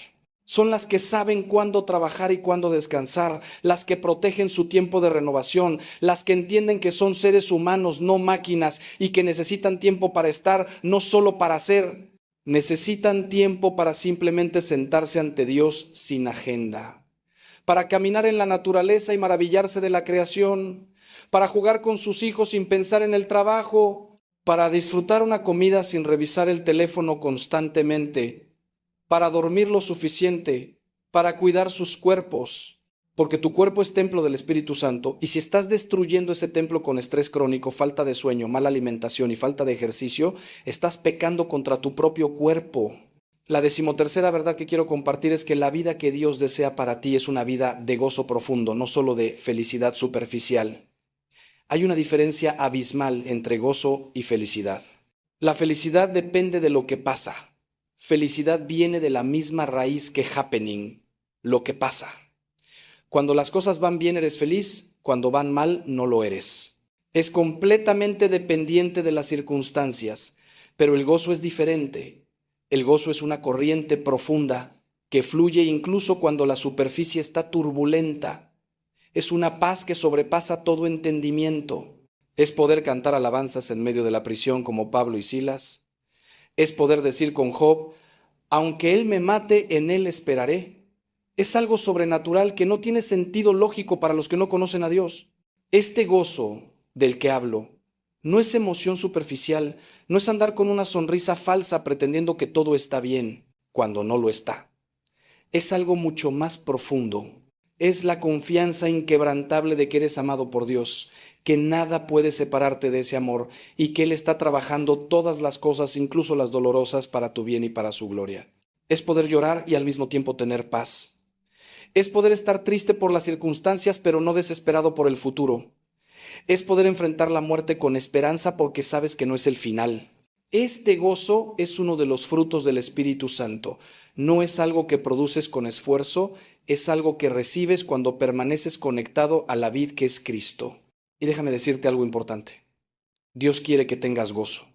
Son las que saben cuándo trabajar y cuándo descansar, las que protegen su tiempo de renovación, las que entienden que son seres humanos, no máquinas, y que necesitan tiempo para estar, no solo para ser. Necesitan tiempo para simplemente sentarse ante Dios sin agenda, para caminar en la naturaleza y maravillarse de la creación, para jugar con sus hijos sin pensar en el trabajo, para disfrutar una comida sin revisar el teléfono constantemente, para dormir lo suficiente, para cuidar sus cuerpos, porque tu cuerpo es templo del Espíritu Santo, y si estás destruyendo ese templo con estrés crónico, falta de sueño, mala alimentación y falta de ejercicio, estás pecando contra tu propio cuerpo. La 13ª verdad que quiero compartir es que la vida que Dios desea para ti es una vida de gozo profundo, no solo de felicidad superficial. Hay una diferencia abismal entre gozo y felicidad. La felicidad depende de lo que pasa. Felicidad viene de la misma raíz que happening, lo que pasa. Cuando las cosas van bien eres feliz, cuando van mal no lo eres. Es completamente dependiente de las circunstancias, pero el gozo es diferente. El gozo es una corriente profunda que fluye incluso cuando la superficie está turbulenta. Es una paz que sobrepasa todo entendimiento. Es poder cantar alabanzas en medio de la prisión como Pablo y Silas. Es poder decir con Job, aunque él me mate, en él esperaré. Es algo sobrenatural que no tiene sentido lógico para los que no conocen a Dios. Este gozo del que hablo no es emoción superficial, no es andar con una sonrisa falsa pretendiendo que todo está bien cuando no lo está. Es algo mucho más profundo. Es la confianza inquebrantable de que eres amado por Dios, que nada puede separarte de ese amor y que Él está trabajando todas las cosas, incluso las dolorosas, para tu bien y para su gloria. Es poder llorar y al mismo tiempo tener paz. Es poder estar triste por las circunstancias, pero no desesperado por el futuro. Es poder enfrentar la muerte con esperanza porque sabes que no es el final. Este gozo es uno de los frutos del Espíritu Santo. No es algo que produces con esfuerzo, es algo que recibes cuando permaneces conectado a la vid que es Cristo. Y déjame decirte algo importante. Dios quiere que tengas gozo.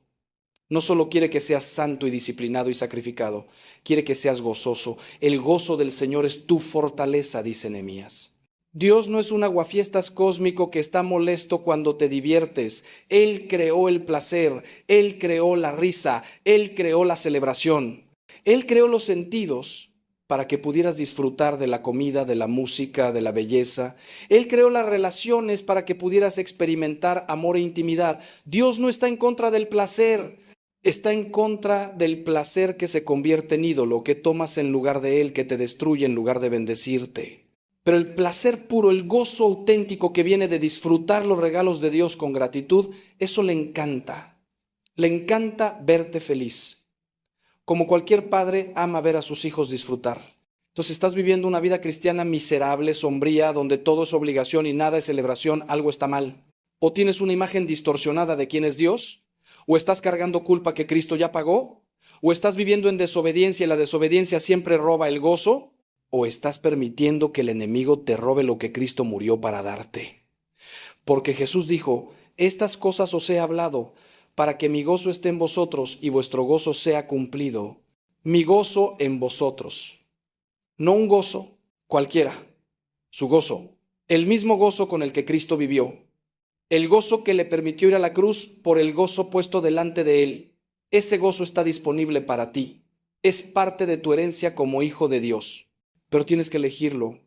No solo quiere que seas santo y disciplinado y sacrificado, quiere que seas gozoso. El gozo del Señor es tu fortaleza, dice Nehemías. Dios no es un aguafiestas cósmico que está molesto cuando te diviertes. Él creó el placer, Él creó la risa, Él creó la celebración. Él creó los sentidos para que pudieras disfrutar de la comida, de la música, de la belleza. Él creó las relaciones para que pudieras experimentar amor e intimidad. Dios no está en contra del placer. Está en contra del placer que se convierte en ídolo, que tomas en lugar de Él, que te destruye en lugar de bendecirte. Pero el placer puro, el gozo auténtico que viene de disfrutar los regalos de Dios con gratitud, eso le encanta. Le encanta verte feliz. Como cualquier padre ama ver a sus hijos disfrutar. Entonces, estás viviendo una vida cristiana miserable, sombría, donde todo es obligación y nada es celebración, algo está mal. O tienes una imagen distorsionada de quién es Dios, o estás cargando culpa que Cristo ya pagó, o estás viviendo en desobediencia y la desobediencia siempre roba el gozo, o estás permitiendo que el enemigo te robe lo que Cristo murió para darte. Porque Jesús dijo, estas cosas os he hablado, para que mi gozo esté en vosotros y vuestro gozo sea cumplido. Mi gozo en vosotros. No un gozo cualquiera, su gozo. El mismo gozo con el que Cristo vivió. El gozo que le permitió ir a la cruz por el gozo puesto delante de él. Ese gozo está disponible para ti. Es parte de tu herencia como hijo de Dios. Pero tienes que elegirlo.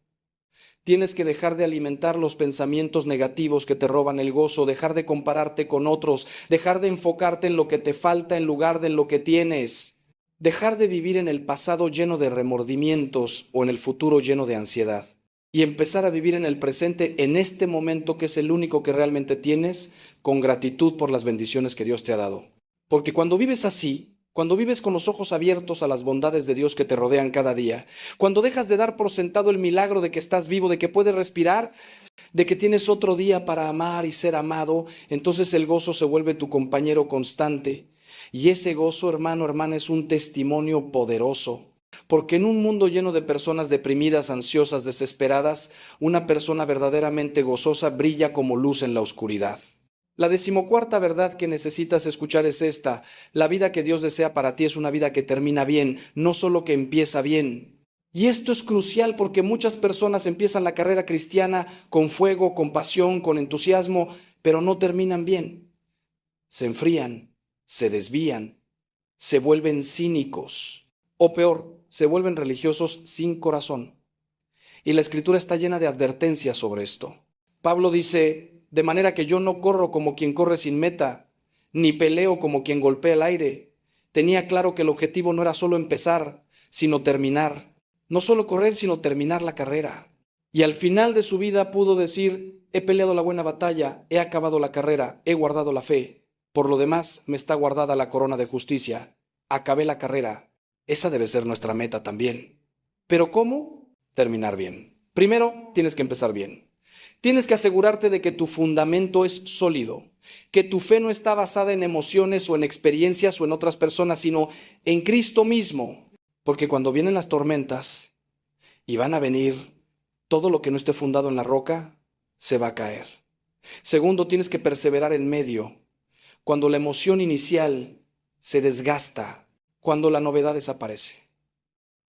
Tienes que dejar de alimentar los pensamientos negativos que te roban el gozo, dejar de compararte con otros, dejar de enfocarte en lo que te falta en lugar de en lo que tienes, dejar de vivir en el pasado lleno de remordimientos o en el futuro lleno de ansiedad y empezar a vivir en el presente, en este momento que es el único que realmente tienes, con gratitud por las bendiciones que Dios te ha dado. Porque cuando vives así, cuando vives con los ojos abiertos a las bondades de Dios que te rodean cada día, cuando dejas de dar por sentado el milagro de que estás vivo, de que puedes respirar, de que tienes otro día para amar y ser amado, entonces el gozo se vuelve tu compañero constante. Y ese gozo, hermano, hermana, es un testimonio poderoso. Porque en un mundo lleno de personas deprimidas, ansiosas, desesperadas, una persona verdaderamente gozosa brilla como luz en la oscuridad. La 14ª verdad que necesitas escuchar es esta: la vida que Dios desea para ti es una vida que termina bien, no solo que empieza bien. Y esto es crucial porque muchas personas empiezan la carrera cristiana con fuego, con pasión, con entusiasmo, pero no terminan bien. Se enfrían, se desvían, se vuelven cínicos, o peor, se vuelven religiosos sin corazón. Y la Escritura está llena de advertencias sobre esto. Pablo dice: de manera que yo no corro como quien corre sin meta, ni peleo como quien golpea el aire. Tenía claro que el objetivo no era solo empezar, sino terminar. No solo correr, sino terminar la carrera. Y al final de su vida pudo decir: he peleado la buena batalla, he acabado la carrera, he guardado la fe. Por lo demás, me está guardada la corona de justicia. Acabé la carrera. Esa debe ser nuestra meta también. ¿Pero cómo? Terminar bien. Primero, tienes que empezar bien. Tienes que asegurarte de que tu fundamento es sólido, que tu fe no está basada en emociones o en experiencias o en otras personas, sino en Cristo mismo. Porque cuando vienen las tormentas y van a venir, todo lo que no esté fundado en la roca se va a caer. Segundo, tienes que perseverar en medio. Cuando la emoción inicial se desgasta, cuando la novedad desaparece,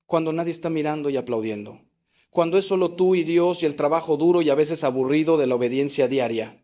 cuando nadie está mirando y aplaudiendo. Cuando es solo tú y Dios y el trabajo duro y a veces aburrido de la obediencia diaria.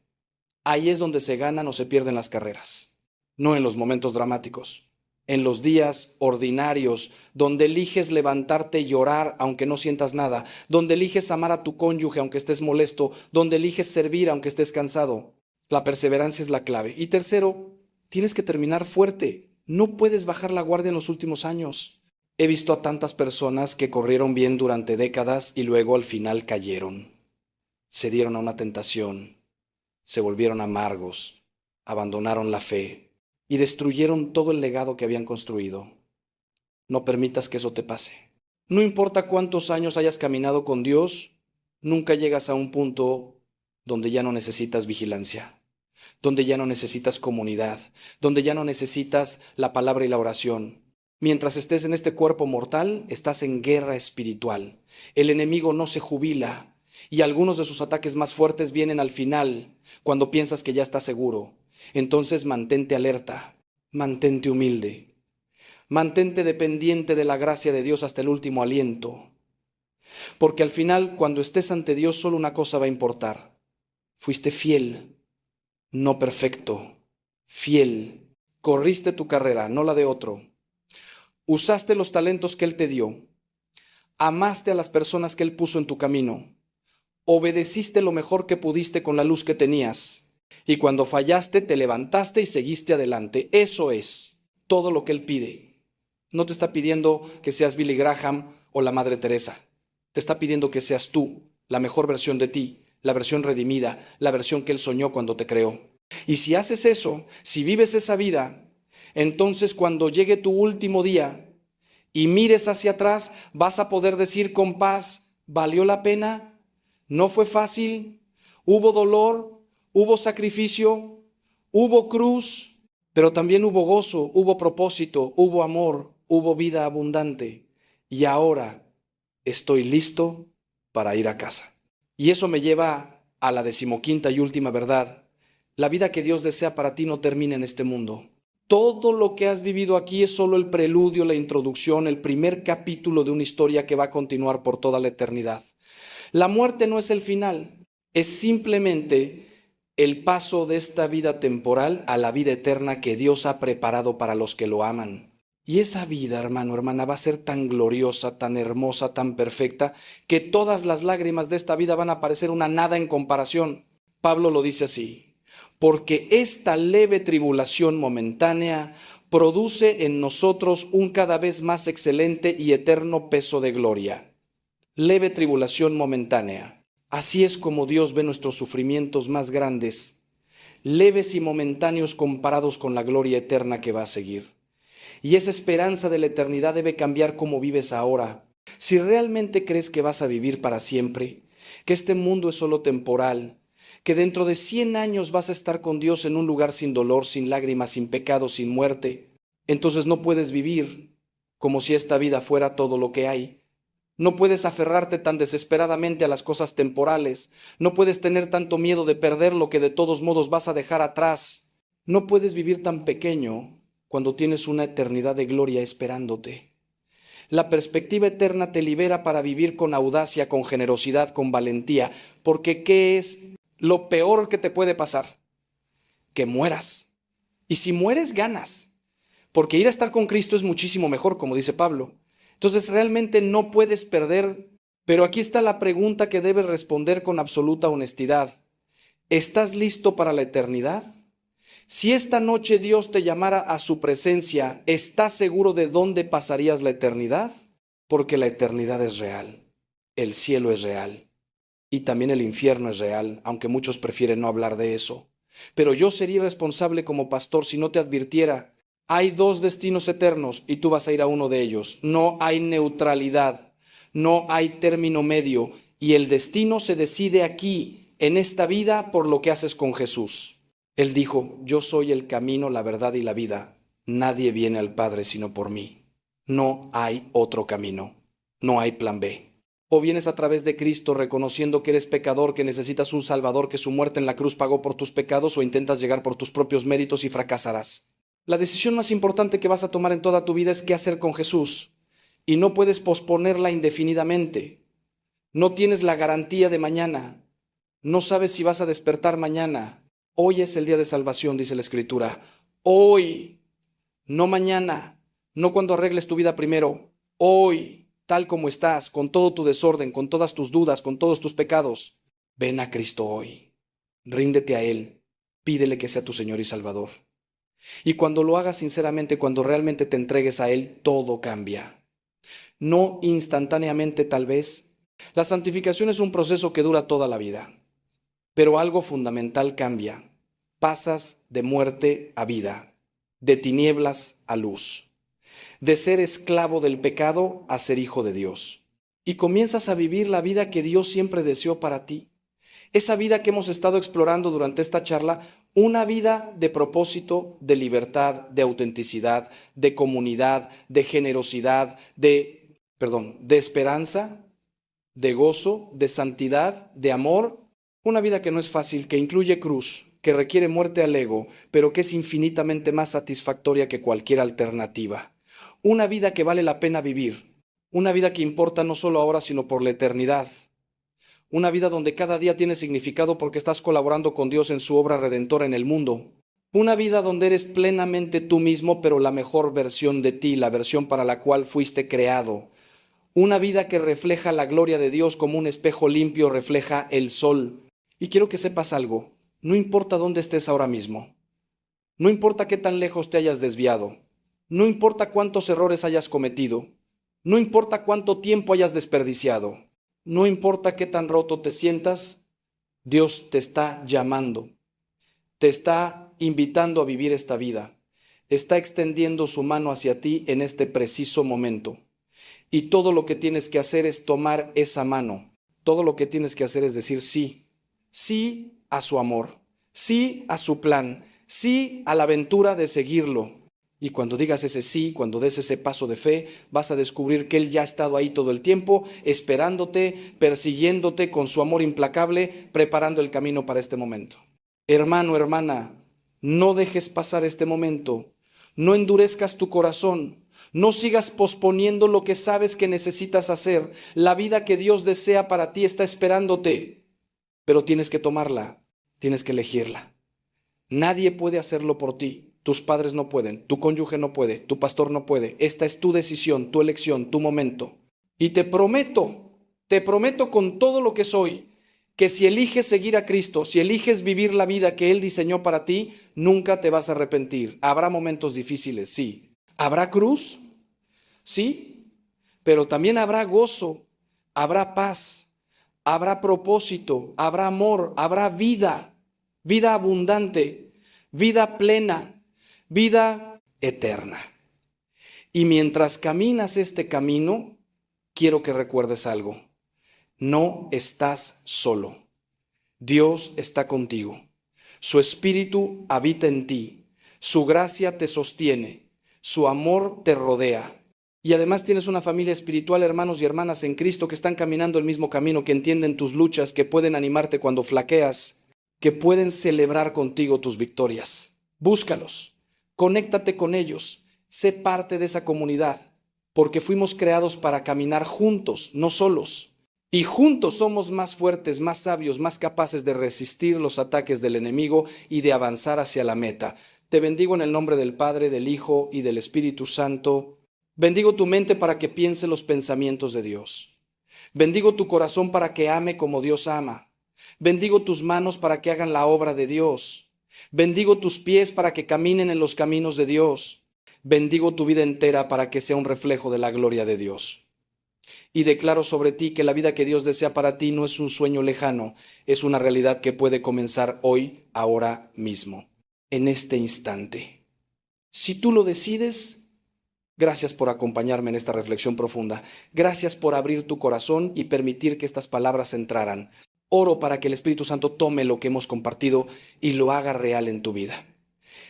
Ahí es donde se ganan o se pierden las carreras. No en los momentos dramáticos. En los días ordinarios, donde eliges levantarte y llorar aunque no sientas nada. Donde eliges amar a tu cónyuge aunque estés molesto. Donde eliges servir aunque estés cansado. La perseverancia es la clave. Y tercero, tienes que terminar fuerte. No puedes bajar la guardia en los últimos años. He visto a tantas personas que corrieron bien durante décadas y luego al final cayeron. Se dieron a una tentación, se volvieron amargos, abandonaron la fe y destruyeron todo el legado que habían construido. No permitas que eso te pase. No importa cuántos años hayas caminado con Dios, nunca llegas a un punto donde ya no necesitas vigilancia, donde ya no necesitas comunidad, donde ya no necesitas la palabra y la oración. Mientras estés en este cuerpo mortal, estás en guerra espiritual. El enemigo no se jubila y algunos de sus ataques más fuertes vienen al final, cuando piensas que ya estás seguro. Entonces mantente alerta, mantente humilde, mantente dependiente de la gracia de Dios hasta el último aliento. Porque al final, cuando estés ante Dios, solo una cosa va a importar. Fuiste fiel, no perfecto, fiel. Corriste tu carrera, no la de otro. Usaste los talentos que Él te dio. Amaste a las personas que Él puso en tu camino. Obedeciste lo mejor que pudiste con la luz que tenías. Y cuando fallaste, te levantaste y seguiste adelante. Eso es todo lo que Él pide. No te está pidiendo que seas Billy Graham o la Madre Teresa. Te está pidiendo que seas tú, la mejor versión de ti, la versión redimida, la versión que Él soñó cuando te creó. Y si haces eso, si vives esa vida, entonces cuando llegue tu último día y mires hacia atrás, vas a poder decir con paz, ¿valió la pena? ¿No fue fácil? ¿Hubo dolor? ¿Hubo sacrificio? ¿Hubo cruz? Pero también hubo gozo, hubo propósito, hubo amor, hubo vida abundante. Y ahora estoy listo para ir a casa. Y eso me lleva a la 15ª y última verdad. La vida que Dios desea para ti no termina en este mundo. Todo lo que has vivido aquí es solo el preludio, la introducción, el primer capítulo de una historia que va a continuar por toda la eternidad. La muerte no es el final, es simplemente el paso de esta vida temporal a la vida eterna que Dios ha preparado para los que lo aman. Y esa vida, hermano, hermana, va a ser tan gloriosa, tan hermosa, tan perfecta, que todas las lágrimas de esta vida van a parecer una nada en comparación. Pablo lo dice así: porque esta leve tribulación momentánea produce en nosotros un cada vez más excelente y eterno peso de gloria. Leve tribulación momentánea. Así es como Dios ve nuestros sufrimientos más grandes, leves y momentáneos comparados con la gloria eterna que va a seguir. Y esa esperanza de la eternidad debe cambiar cómo vives ahora. Si realmente crees que vas a vivir para siempre, que este mundo es solo temporal, que dentro de 100 años vas a estar con Dios en un lugar sin dolor, sin lágrimas, sin pecado, sin muerte, entonces no puedes vivir como si esta vida fuera todo lo que hay. No puedes aferrarte tan desesperadamente a las cosas temporales. No puedes tener tanto miedo de perder lo que de todos modos vas a dejar atrás. No puedes vivir tan pequeño cuando tienes una eternidad de gloria esperándote. La perspectiva eterna te libera para vivir con audacia, con generosidad, con valentía, porque ¿qué es lo peor que te puede pasar? Que mueras. Y si mueres, ganas, porque ir a estar con Cristo es muchísimo mejor, como dice Pablo. Entonces realmente no puedes perder, pero aquí está la pregunta que debes responder con absoluta honestidad. ¿Estás listo para la eternidad? Si esta noche Dios te llamara a su presencia, ¿estás seguro de dónde pasarías la eternidad? Porque la eternidad es real, el cielo es real y también el infierno es real, aunque muchos prefieren no hablar de eso. Pero yo sería irresponsable como pastor si no te advirtiera: hay dos destinos eternos y tú vas a ir a uno de ellos. No hay neutralidad, no hay término medio y el destino se decide aquí, en esta vida, por lo que haces con Jesús. Él dijo: yo soy el camino, la verdad y la vida. Nadie viene al Padre sino por mí. No hay otro camino, no hay plan B. O vienes a través de Cristo reconociendo que eres pecador, que necesitas un Salvador, que su muerte en la cruz pagó por tus pecados, o intentas llegar por tus propios méritos y fracasarás. La decisión más importante que vas a tomar en toda tu vida es qué hacer con Jesús. Y no puedes posponerla indefinidamente. No tienes la garantía de mañana. No sabes si vas a despertar mañana. Hoy es el día de salvación, dice la Escritura. Hoy, no mañana, no cuando arregles tu vida primero. Hoy, tal como estás, con todo tu desorden, con todas tus dudas, con todos tus pecados. Ven a Cristo hoy. Ríndete a Él. Pídele que sea tu Señor y Salvador. Y cuando lo hagas sinceramente, cuando realmente te entregues a Él, todo cambia. no instantáneamente tal vez. La santificación es un proceso que dura toda la vida, pero algo fundamental cambia. Pasas de muerte a vida, de tinieblas a luz, de ser esclavo del pecado a ser hijo de Dios. Y comienzas a vivir la vida que Dios siempre deseó para ti. Esa vida que hemos estado explorando durante esta charla, una vida de propósito, de libertad, de autenticidad, de comunidad, de generosidad, de esperanza, de gozo, de santidad, de amor. Una vida que no es fácil, que incluye cruz, que requiere muerte al ego, pero que es infinitamente más satisfactoria que cualquier alternativa. Una vida que vale la pena vivir. Una vida que importa no solo ahora, sino por la eternidad. Una vida donde cada día tiene significado porque estás colaborando con Dios en su obra redentora en el mundo. Una vida donde eres plenamente tú mismo, pero la mejor versión de ti, la versión para la cual fuiste creado. Una vida que refleja la gloria de Dios como un espejo limpio refleja el sol. Y quiero que sepas algo, no importa dónde estés ahora mismo, no importa qué tan lejos te hayas desviado, no importa cuántos errores hayas cometido, no importa cuánto tiempo hayas desperdiciado, no importa qué tan roto te sientas, Dios te está llamando, te está invitando a vivir esta vida, está extendiendo su mano hacia ti en este preciso momento. Y todo lo que tienes que hacer es tomar esa mano, todo lo que tienes que hacer es decir sí, sí a su amor, sí a su plan, sí a la aventura de seguirlo. Y cuando digas ese sí, cuando des ese paso de fe, vas a descubrir que Él ya ha estado ahí todo el tiempo, esperándote, persiguiéndote con su amor implacable, preparando el camino para este momento. Hermano, hermana, no dejes pasar este momento, no endurezcas tu corazón, no sigas posponiendo lo que sabes que necesitas hacer. La vida que Dios desea para ti está esperándote, pero tienes que tomarla, tienes que elegirla. Nadie puede hacerlo por ti. Tus padres no pueden, tu cónyuge no puede, tu pastor no puede. Esta es tu decisión, tu elección, tu momento. Y te prometo con todo lo que soy, que si eliges seguir a Cristo, si eliges vivir la vida que Él diseñó para ti, nunca te vas a arrepentir. Habrá momentos difíciles, sí. ¿Habrá cruz? Sí. Pero también habrá gozo, habrá paz, habrá propósito, habrá amor, habrá vida, vida abundante, vida plena, vida eterna. Y mientras caminas este camino, quiero que recuerdes algo. No estás solo. Dios está contigo. Su espíritu habita en ti. Su gracia te sostiene. Su amor te rodea. Y además tienes una familia espiritual, hermanos y hermanas en Cristo que están caminando el mismo camino, que entienden tus luchas, que pueden animarte cuando flaqueas, que pueden celebrar contigo tus victorias. Búscalos. Conéctate con ellos, sé parte de esa comunidad, porque fuimos creados para caminar juntos, no solos. Y juntos somos más fuertes, más sabios, más capaces de resistir los ataques del enemigo y de avanzar hacia la meta. Te bendigo en el nombre del Padre, del Hijo y del Espíritu Santo. Bendigo tu mente para que piense los pensamientos de Dios. Bendigo tu corazón para que ame como Dios ama. Bendigo tus manos para que hagan la obra de Dios. Bendigo tus pies para que caminen en los caminos de Dios. Bendigo tu vida entera para que sea un reflejo de la gloria de Dios. Y declaro sobre ti que la vida que Dios desea para ti no es un sueño lejano, es una realidad que puede comenzar hoy, ahora mismo, en este instante. Si tú lo decides, gracias por acompañarme en esta reflexión profunda. Gracias por abrir tu corazón y permitir que estas palabras entraran. Oro para que el Espíritu Santo tome lo que hemos compartido y lo haga real en tu vida.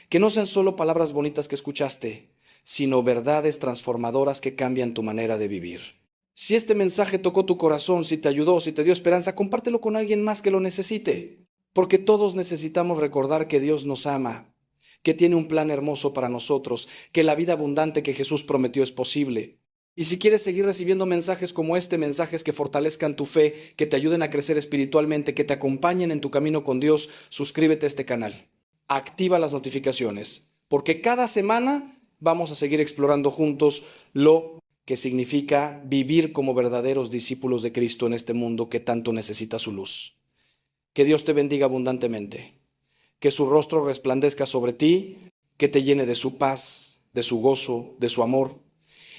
Que no sean solo palabras bonitas que escuchaste, sino verdades transformadoras que cambian tu manera de vivir. Si este mensaje tocó tu corazón, si te ayudó, si te dio esperanza, compártelo con alguien más que lo necesite. Porque todos necesitamos recordar que Dios nos ama, que tiene un plan hermoso para nosotros, que la vida abundante que Jesús prometió es posible. Y si quieres seguir recibiendo mensajes como este, mensajes que fortalezcan tu fe, que te ayuden a crecer espiritualmente, que te acompañen en tu camino con Dios, suscríbete a este canal. Activa las notificaciones, porque cada semana vamos a seguir explorando juntos lo que significa vivir como verdaderos discípulos de Cristo en este mundo que tanto necesita su luz. Que Dios te bendiga abundantemente, que su rostro resplandezca sobre ti, que te llene de su paz, de su gozo, de su amor,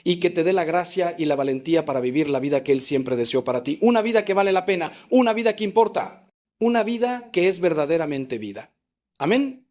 y que te dé la gracia y la valentía para vivir la vida que Él siempre deseó para ti. Una vida que vale la pena, una vida que importa, una vida que es verdaderamente vida. Amén.